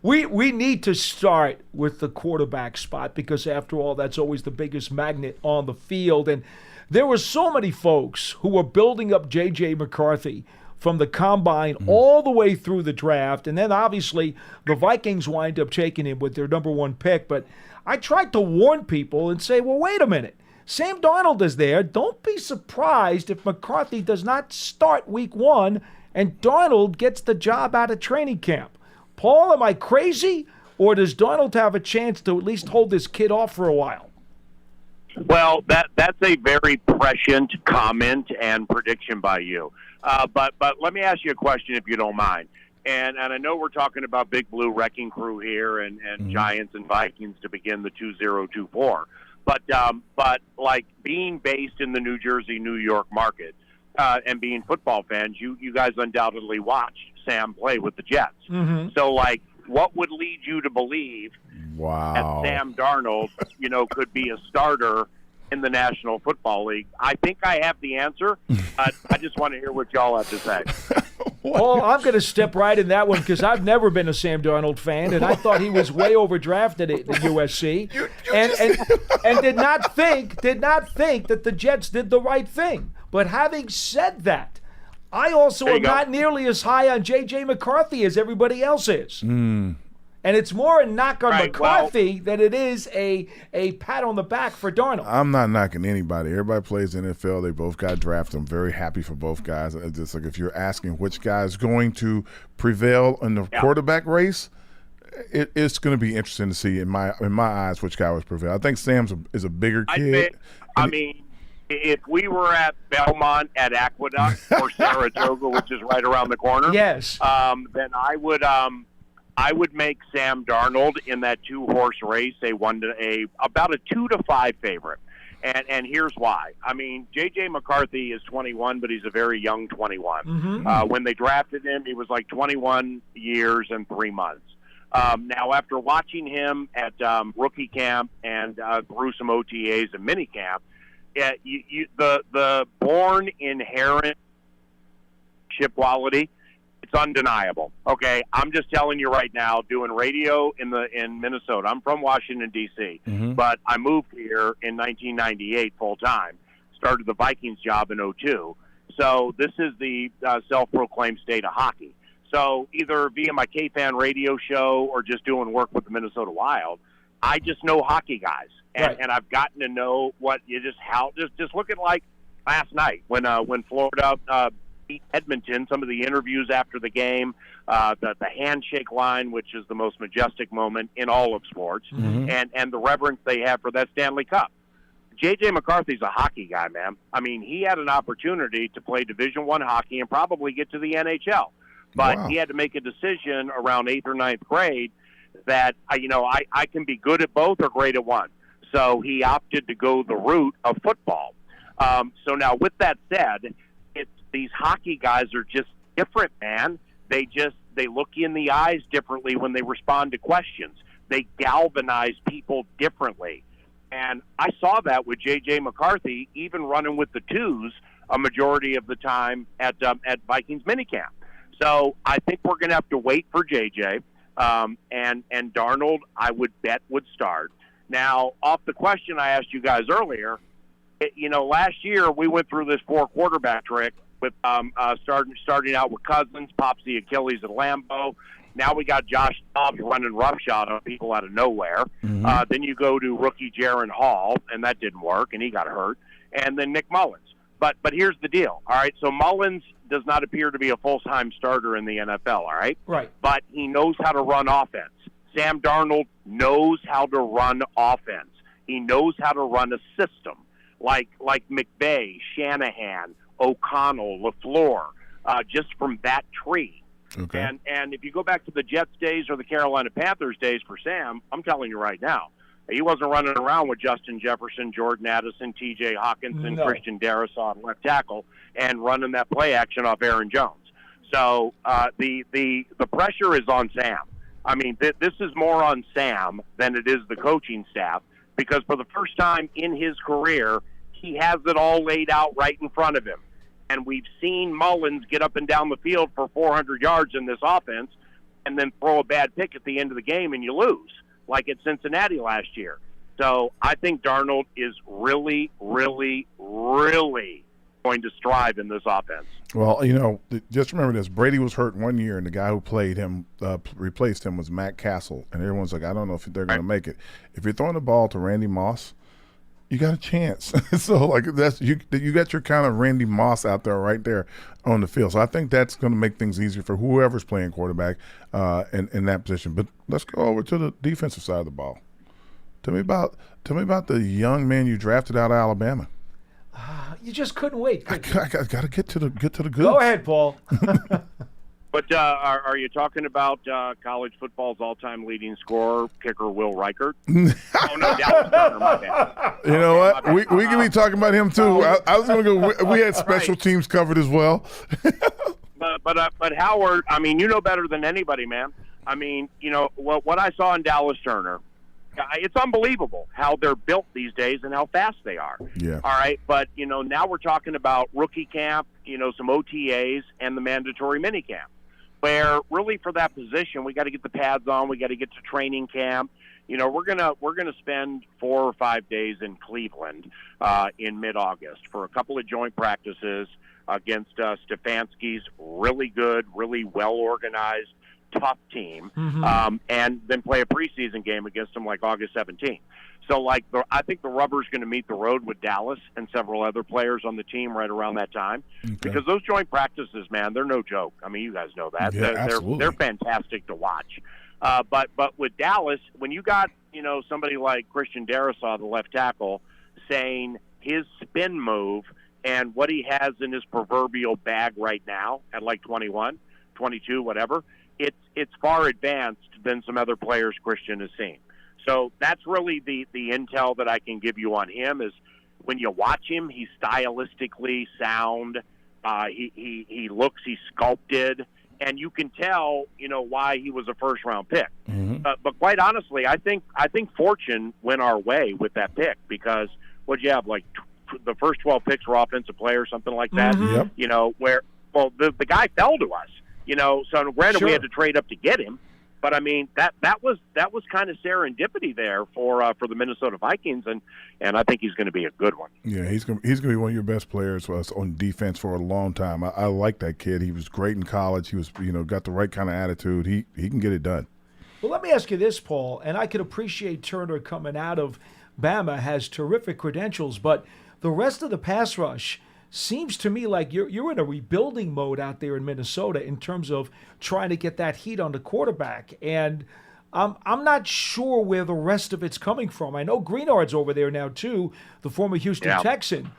We need to start with the quarterback spot because, after all, that's always the biggest magnet on the field. And there were so many folks who were building up J.J. McCarthy from the combine all the way through the draft. And then, obviously, the Vikings wind up taking him with their number one pick. But I tried to warn people and say, well, wait a minute. Sam Darnold is there. Don't be surprised if McCarthy does not start week one and Darnold gets the job out of training camp. Paul, am I crazy? Or does Darnold have a chance to at least hold this kid off for a while? Well, that's a very prescient comment and prediction by you. But let me ask you a question, if you don't mind. And I know we're talking about Big Blue Wrecking Crew here and Giants and Vikings to begin the 2024. But like being based in the New Jersey, New York market and being football fans, you guys undoubtedly watched Sam play with the Jets. Mm-hmm. So, like, what would lead you to believe that Sam Darnold, could be a starter in the National Football League? I think I have the answer. I just want to hear what y'all have to say. Well, I'm going to step right in that one because I've never been a Sam Darnold fan, and I thought he was way overdrafted at USC, and did not think that the Jets did the right thing. But having said that, I also am not nearly as high on J.J. McCarthy as everybody else is. And it's more a knock on McCarthy than it is a pat on the back for Darnold. I'm not knocking anybody. Everybody plays NFL. They both got drafted. I'm very happy for both guys. It's just like if you're asking which guy is going to prevail in the quarterback race, it's going to be interesting to see in my eyes which guy was prevail. I think Sam's is a bigger kid. If we were at Belmont at Aqueduct or Saratoga, which is right around the corner, yes, then I would make Sam Darnold in that 2-horse race about a 2-5 favorite. And here's why. I mean, J.J. McCarthy is 21, but he's a very young 21. Mm-hmm. When they drafted him, he was like 21 years and 3 months. Now, after watching him at rookie camp and through some OTAs and mini camp, the born inherent chip quality, it's undeniable. Okay, I'm just telling you right now, doing radio in Minnesota. I'm from Washington, D.C., but I moved here in 1998 full time. Started the Vikings job in 2002. So this is the self-proclaimed state of hockey. So either via my K-Fan radio show or just doing work with the Minnesota Wild, I just know hockey guys. And I've gotten to know just look at like last night when Florida beat Edmonton, some of the interviews after the game, the handshake line, which is the most majestic moment in all of sports, and the reverence they have for that Stanley Cup. J.J. McCarthy's a hockey guy, man. I mean, he had an opportunity to play Division I hockey and probably get to the NHL. But he had to make a decision around 8th or 9th grade that, I can be good at both or great at one. So he opted to go the route of football. So now with that said, these hockey guys are just different, man. They look you in the eyes differently when they respond to questions. They galvanize people differently. And I saw that with J.J. McCarthy, even running with the twos a majority of the time at Vikings minicamp. So I think we're going to have to wait for J.J. And Darnold, I would bet, would start. Now, off the question I asked you guys earlier, last year we went through this 4-quarterback trick with starting out with Cousins, pops the Achilles at Lambeau, Now we got Josh Dobbs running roughshod on people out of nowhere. Then you go to rookie Jaron Hall, and that didn't work, and he got hurt. And then Nick Mullins. But here's the deal, all right? So Mullins does not appear to be a full-time starter in the NFL, all right? Right. But he knows how to run offense. Sam Darnold knows how to run offense. He knows how to run a system like McVay, Shanahan, O'Connell, LaFleur, just from that tree. Okay. And if you go back to the Jets days or the Carolina Panthers days for Sam, I'm telling you right now, he wasn't running around with Justin Jefferson, Jordan Addison, T.J. Hawkinson, Christian Darrisaw on left tackle, and running that play action off Aaron Jones. So the pressure is on Sam. I mean, this is more on Sam than it is the coaching staff, because for the first time in his career, he has it all laid out right in front of him. And we've seen Mullins get up and down the field for 400 yards in this offense and then throw a bad pick at the end of the game and you lose, like at Cincinnati last year. So I think Darnold is really, really, really going to strive in this offense. Well, you know, just remember this. Brady was hurt 1 year, and the guy who played him, replaced him, was Matt Castle. And everyone's like, I don't know if they're going to make it. If you're throwing the ball to Randy Moss, you got a chance. So, like, you got your kind of Randy Moss out there right there on the field. So I think that's going to make things easier for whoever's playing quarterback in that position. But let's go over to the defensive side of the ball. Tell me about the young man you drafted out of Alabama. You just couldn't wait. I got to get to the good. Go ahead, Paul. But are you talking about college football's all-time leading scorer, kicker Will Reichert? Oh, no, Dallas Turner, my bad. You know what? We can be talking about him, too. I was going to go – we had special teams covered as well. But Howard, I mean, you know better than anybody, man. I mean, you know, what I saw in Dallas Turner, it's unbelievable how they're built these days and how fast they are. Yeah. All right, but, you know, now we're talking about rookie camp, you know, some OTAs, and the mandatory mini camp, where really for that position we got to get the pads on, we got to get to training camp. You know, we're gonna spend 4 or 5 days in Cleveland in mid-August for a couple of joint practices against Stefanski's really good, really well-organized, tough team, and then play a preseason game against them like August 17th. So, like, I think the rubber's going to meet the road with Dallas and several other players on the team right around that time, because those joint practices, man, they're no joke. I mean, you guys know that. Yeah, they're fantastic to watch. But with Dallas, when you got, you know, somebody like Christian Darrisaw, the left tackle, saying his spin move and what he has in his proverbial bag right now at like 21, 22, whatever, it's far advanced than some other players Christian has seen. So that's really the intel that I can give you on him is when you watch him, he's stylistically sound. He's sculpted, and you can tell, you know, why he was a first-round pick. But quite honestly, I think fortune went our way with that pick, because what'd you have, like the first 12 picks were offensive players, something like that. Yep. You know, the guy fell to us. You know, so granted we had to trade up to get him, but I mean that was kind of serendipity there for the Minnesota Vikings, and I think he's going to be a good one. Yeah, he's going to be one of your best players for us on defense for a long time. I like that kid. He was great in college. He was, you know, got the right kind of attitude. He can get it done. Well, let me ask you this, Paul, and I can appreciate Turner coming out of Bama, has terrific credentials, but the rest of the pass rush seems to me like you're in a rebuilding mode out there in Minnesota in terms of trying to get that heat on the quarterback. And I'm not sure where the rest of it's coming from. I know Greenard's over there now too, the former Houston Texan.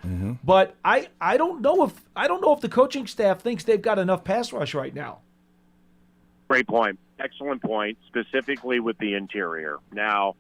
But I don't know if the coaching staff thinks they've got enough pass rush right now. Great point. Excellent point, specifically with the interior. Now,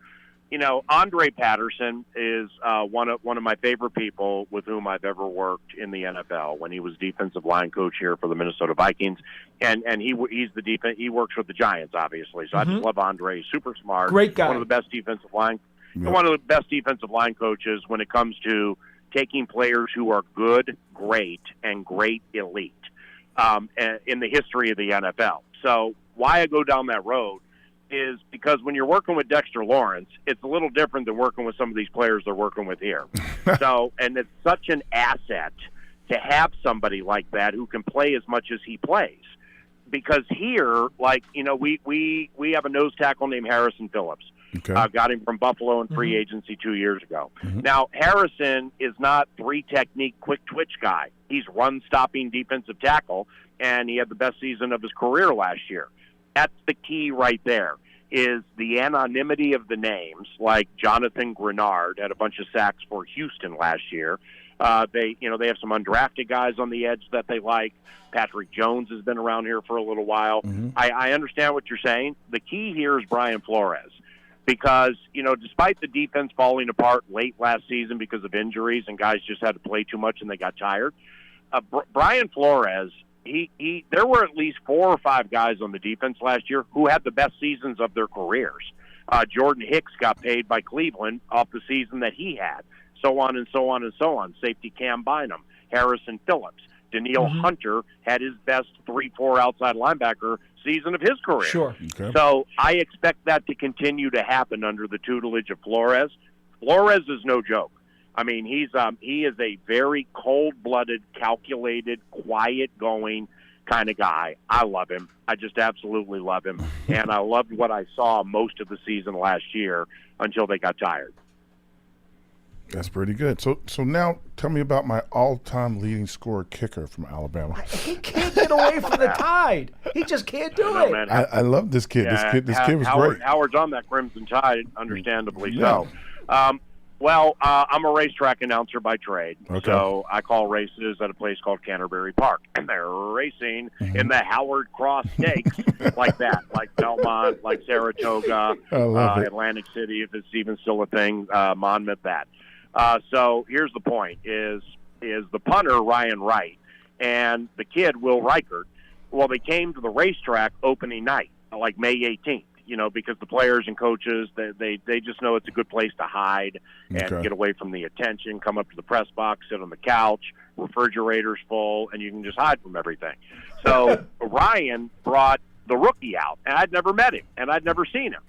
you know, Andre Patterson is one of my favorite people with whom I've ever worked in the NFL. When he was defensive line coach here for the Minnesota Vikings, and he's the defense. He works with the Giants, obviously. So I just love Andre. He's super smart. Great guy. One of the best defensive line. One of the best defensive line coaches when it comes to taking players who are good, great, and great elite in the history of the NFL. So why I go down that road is because when you're working with Dexter Lawrence, it's a little different than working with some of these players they're working with here. So, and it's such an asset to have somebody like that who can play as much as he plays. because here, like, you know, we have a nose tackle named Harrison Phillips. Okay. Got him from Buffalo in free agency 2 years ago. Now, Harrison is not three-technique, quick-twitch guy. He's run-stopping defensive tackle, and he had the best season of his career last year. That's the key right there, is the anonymity of the names, like Jonathan Grenard had a bunch of sacks for Houston last year. They have some undrafted guys on the edge that they like. Patrick Jones has been around here for a little while. I understand what you're saying. The key here is Brian Flores. Because, you know, despite the defense falling apart late last season because of injuries and guys just had to play too much and they got tired, Brian Flores, there were at least 4 or 5 guys on the defense last year who had the best seasons of their careers. Jordan Hicks got paid by Cleveland off the season that he had, so on and so on and so on. Safety Cam Bynum, Harrison Phillips. Daniil Hunter had his best 3-4 outside linebacker season of his career. Sure. Okay. So I expect that to continue to happen under the tutelage of Flores. Flores is no joke. I mean, he is a very cold-blooded, calculated, quiet-going kind of guy. I love him. I just absolutely love him. And I loved what I saw most of the season last year until they got tired. That's pretty good. So now tell me about my all-time leading scorer kicker from Alabama. He can't get away from the Tide. He just can't do it. Man. I love this kid. Yeah, This kid was Howard, great. Howard's on that Crimson Tide, understandably Yeah. so. I'm a racetrack announcer by trade, Okay. so I call races at a place called Canterbury Park, and they're racing in the Howard Cross Stakes, like that, like Belmont, like Saratoga, I love it. Atlantic City, if it's even still a thing, Monmouth, that. So here's the point: is the punter Ryan Wright and the kid Will Reichert? Well, they came to the racetrack opening night, like May 18th. You know, because the players and coaches, they just know it's a good place to hide and get away from the attention, come up to the press box, sit on the couch, refrigerator's full, and you can just hide from everything. So Ryan brought the rookie out, and I'd never met him, and I'd never seen him.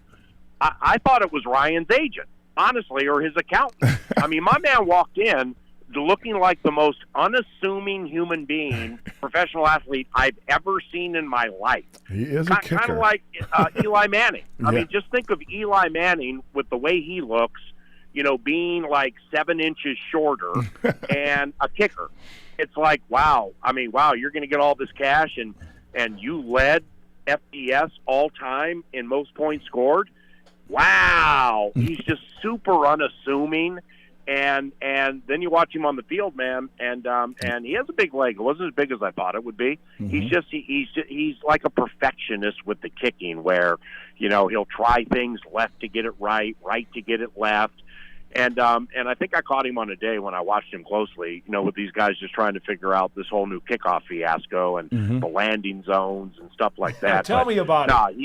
I thought it was Ryan's agent, honestly, or his accountant. I mean, my man walked in looking like the most unassuming human being, professional athlete I've ever seen in my life. He is a kicker. Kind of like Eli Manning. I Yeah. mean, just think of Eli Manning with the way he looks, you know, being like 7 inches shorter and a kicker. It's like, wow. I mean, wow, you're going to get all this cash and you led FBS all time in most points scored. Wow. He's just super unassuming. And then you watch him on the field, man, and he has a big leg. It wasn't as big as I thought it would be. He's like a perfectionist with the kicking, where, you know, he'll try things left to get it right to get it left, and I think I caught him on a day when I watched him closely, you know, with these guys just trying to figure out this whole new kickoff fiasco and the landing zones and stuff like that. Tell me about it.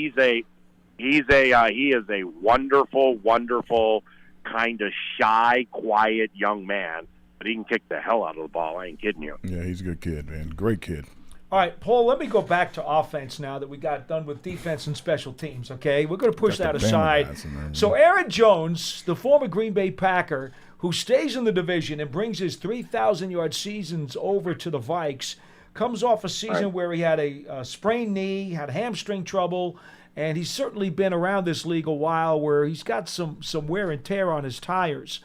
He is a wonderful, wonderful, kind of shy, quiet young man, but he can kick the hell out of the ball. I ain't kidding you. Yeah, he's a good kid, man. Great kid. All right, Paul, let me go back to offense now that we got done with defense and special teams, okay? We're going to push that aside. So Aaron Jones, the former Green Bay Packer, who stays in the division and brings his 3,000-yard seasons over to the Vikes, comes off a season where he had a sprained knee, had hamstring trouble, and he's certainly been around this league a while where he's got some wear and tear on his tires.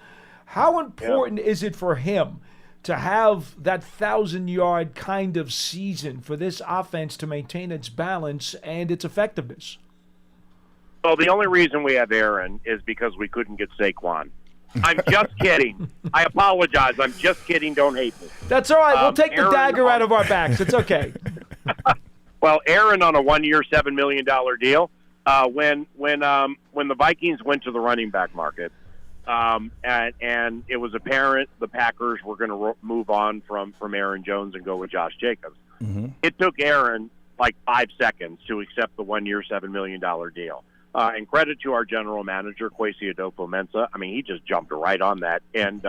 How important is it for him to have that 1,000-yard kind of season for this offense to maintain its balance and its effectiveness? Well, the only reason we have Aaron is because we couldn't get Saquon. I'm just kidding. I apologize. I'm just kidding. Don't hate me. That's all right. We'll take Aaron, the dagger out of our backs. It's okay. Well, Aaron on a 1-year, $7 million deal. When the Vikings went to the running back market, and it was apparent the Packers were going to move on from Aaron Jones and go with Josh Jacobs. It took Aaron like 5 seconds to accept the 1-year, $7 million deal. And credit to our general manager, Kwesi Adofo-Mensah. I mean, he just jumped right on that, and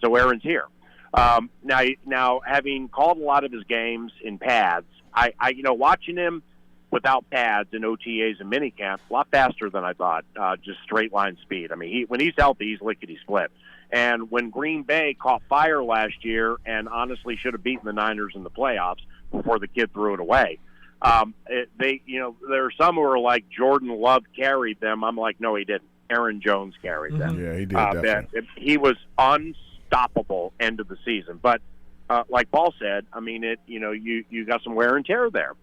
so Aaron's here. Now, having called a lot of his games in pads, I watching him without pads and OTAs and minicamp, a lot faster than I thought, just straight line speed. I mean, when he's healthy, he's lickety-split. And when Green Bay caught fire last year and honestly should have beaten the Niners in the playoffs before the kid threw it away, There are some who are like Jordan Love carried them. I'm like, no, he didn't. Aaron Jones carried them. Yeah, he did. Definitely. He was unstoppable end of the season. But like Paul said, I mean, you got some wear and tear there.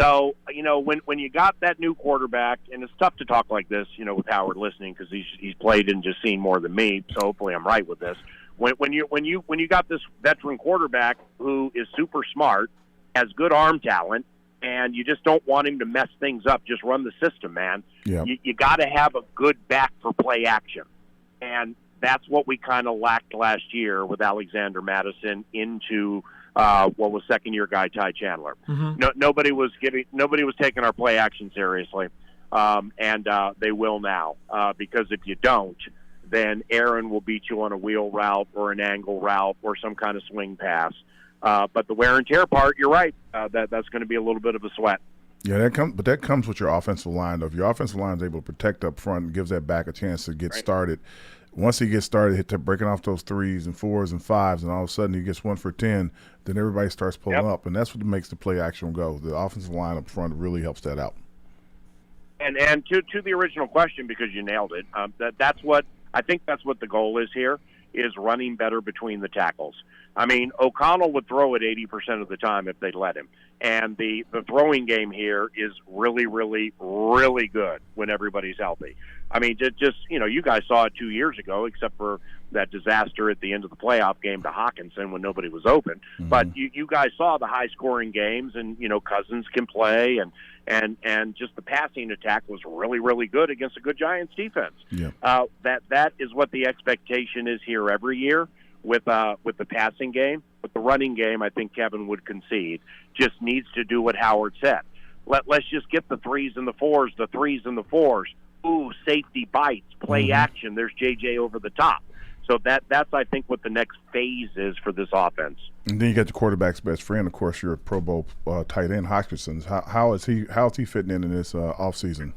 So, when you got that new quarterback, and it's tough to talk like this, with Howard listening because he's played and just seen more than me. So hopefully I'm right with this. When you got this veteran quarterback who is super smart, has good arm talent, and you just don't want him to mess things up, just run the system, man. Yep. You got to have a good back for play action, and that's what we kind of lacked last year with Alexander Madison into what was second-year guy Ty Chandler. Mm-hmm. Nobody was taking our play action seriously, and they will now because if you don't, then Aaron will beat you on a wheel route or an angle route or some kind of swing pass. But the wear and tear part, you're right. That's going to be a little bit of a sweat. Yeah, that comes with your offensive line. If your offensive line is able to protect up front and gives that back a chance to get started, once he gets started, breaking off those 3s and 4s and 5s, and all of a sudden he gets 1 for 10, then everybody starts pulling up, and that's what makes the play action go. The offensive line up front really helps that out. And to the original question, because you nailed it, that's what the goal is here, is running better between the tackles. I mean, O'Connell would throw it 80% of the time if they'd let him. And the throwing game here is really, really, really good when everybody's healthy. I mean, just you guys saw it 2 years ago, except for that disaster at the end of the playoff game to Hawkinson when nobody was open. Mm-hmm. But you guys saw the high-scoring games, and, Cousins can play, and just the passing attack was really, really good against a good Giants defense. Yeah. That is what the expectation is here every year with the passing game. With the running game, I think Kevin would concede. Just needs to do what Howard said. Let's just get the 3s and the 4s, the 3s and the 4s. Ooh, safety bites, play action. There's JJ over the top. So that's I think what the next phase is for this offense. And then you got the quarterback's best friend, of course, your Pro Bowl tight end Hawkinson. How is he fitting in this offseason?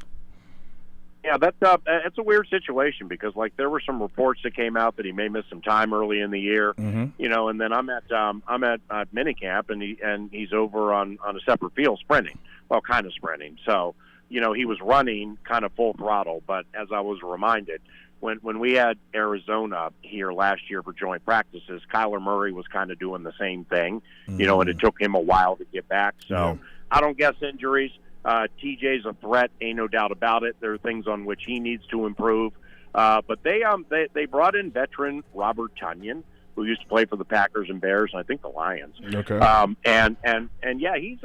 Yeah, it's a weird situation because there were some reports that came out that he may miss some time early in the year, and then I'm at minicamp and he's over on a separate field sprinting, kind of sprinting. So he was running kind of full throttle, but as I was reminded, when we had Arizona here last year for joint practices, Kyler Murray was kind of doing the same thing, and it took him a while to get back. So I don't guess injuries. TJ's a threat, ain't no doubt about it. There are things on which he needs to improve. But they brought in veteran Robert Tonyan, who used to play for the Packers and Bears, and I think the Lions. Okay. And yeah, he's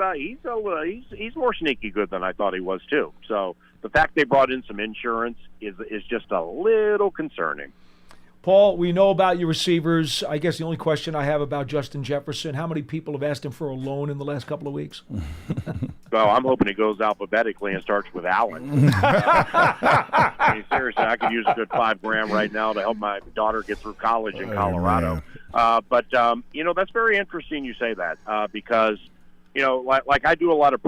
more sneaky good than I thought he was too. So the fact they brought in some insurance is just a little concerning. Paul, we know about your receivers. I guess the only question I have about Justin Jefferson, how many people have asked him for a loan in the last couple of weeks? Well, I'm hoping it goes alphabetically and starts with Allen. I mean, seriously, I could use a good $5,000 right now to help my daughter get through college in Colorado. But that's very interesting you say that because, like I do a lot of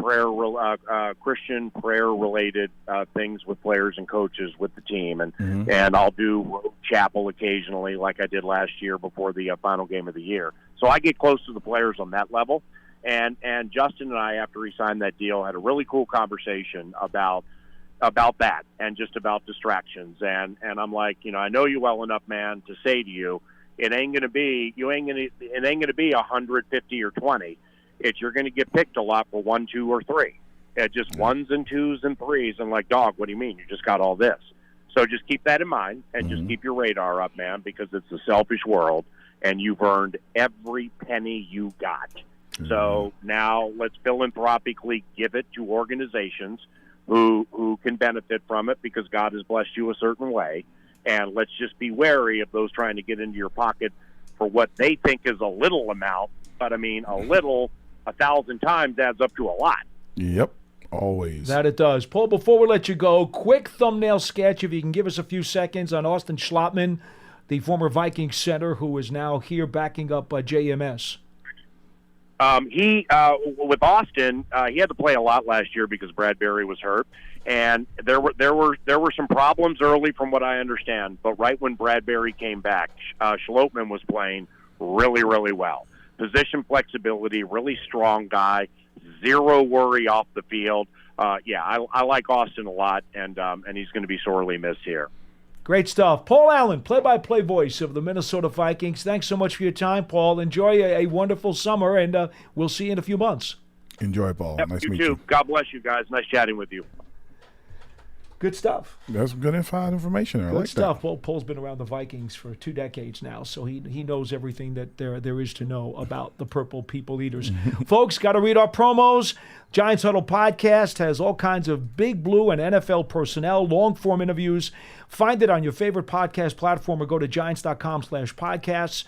Christian prayer-related things with players and coaches with the team, and I'll do chapel occasionally, like I did last year before the final game of the year. So I get close to the players on that level, and Justin and I, after he signed that deal, had a really cool conversation about that and just about distractions. And I'm like, I know you well enough, man, to say to you, it ain't gonna be 150 or 20. You're going to get picked a lot for 1, 2, or 3. Just 1s and 2s and 3s. And like, dog, what do you mean? You just got all this. So just keep that in mind and just keep your radar up, man, because it's a selfish world and you've earned every penny you got. So now let's philanthropically give it to organizations who can benefit from it because God has blessed you a certain way. And let's just be wary of those trying to get into your pocket for what they think is a little amount. But I mean, a little 1,000 times adds up to a lot. Yep, always. That it does. Paul, before we let you go, quick thumbnail sketch, if you can give us a few seconds, on Austin Schlottman, the former Vikings center who is now here backing up JMS. With Austin, he had to play a lot last year because Bradbury was hurt, and there were some problems early from what I understand. But right when Bradbury came back, Schlottman was playing really, really well. Position flexibility, really strong guy. zero worry off the field. I like Austin a lot, and he's going to be sorely missed here. Great stuff. Paul Allen, play-by-play voice of the Minnesota Vikings. Thanks so much for your time, Paul. Enjoy a wonderful summer, and we'll see you in a few months. Enjoy, Paul. Yep, nice to you meet too. you. God bless you guys. Nice chatting with you. Good stuff. That's good information there. I Good like stuff. that. Well, Paul's been around the Vikings for 2 decades now, so he knows everything that there is to know about the Purple People Eaters. Folks, got to read our promos. Giants Huddle Podcast has all kinds of Big Blue and NFL personnel, long-form interviews. Find it on your favorite podcast platform or go to giants.com/podcasts.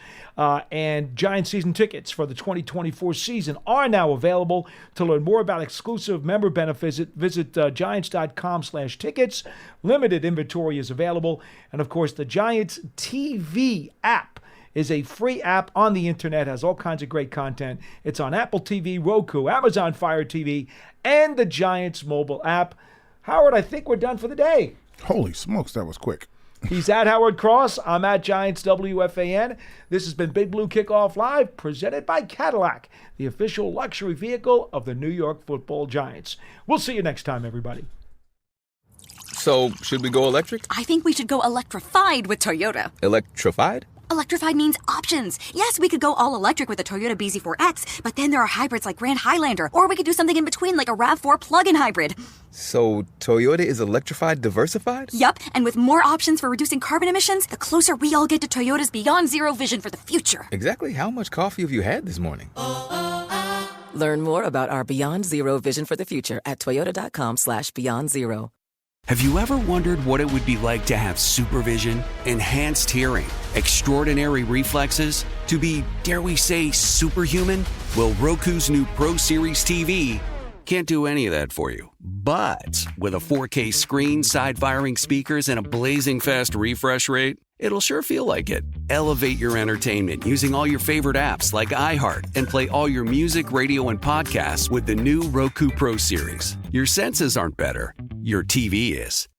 And Giants season tickets for the 2024 season are now available. To learn more about exclusive member benefits, visit giants.com/tickets. Limited inventory is available. And, of course, the Giants TV app is a free app on the internet, has all kinds of great content. It's on Apple TV, Roku, Amazon Fire TV, and the Giants mobile app. Howard, I think we're done for the day. Holy smokes, that was quick. He's at Howard Cross. I'm at Giants WFAN. This has been Big Blue Kickoff Live, presented by Cadillac, the official luxury vehicle of the New York Football Giants. We'll see you next time, everybody. So, should we go electric? I think we should go electrified with Toyota. Electrified? Electrified means options. Yes, we could go all electric with the Toyota BZ4X, but then there are hybrids like Grand Highlander, or we could do something in between like a RAV4 plug-in hybrid. So, Toyota is electrified diversified? Yup, and with more options for reducing carbon emissions, the closer we all get to Toyota's Beyond Zero vision for the future. Exactly how much coffee have you had this morning? Learn more about our Beyond Zero vision for the future at toyota.com/Beyond Zero. Have you ever wondered what it would be like to have supervision, enhanced hearing, extraordinary reflexes, to be, dare we say, superhuman? Well, Roku's new Pro Series TV can't do any of that for you. But with a 4K screen, side-firing speakers, and a blazing fast refresh rate, it'll sure feel like it. Elevate your entertainment using all your favorite apps like iHeart and play all your music, radio, and podcasts with the new Roku Pro Series. Your senses aren't better. Your TV is.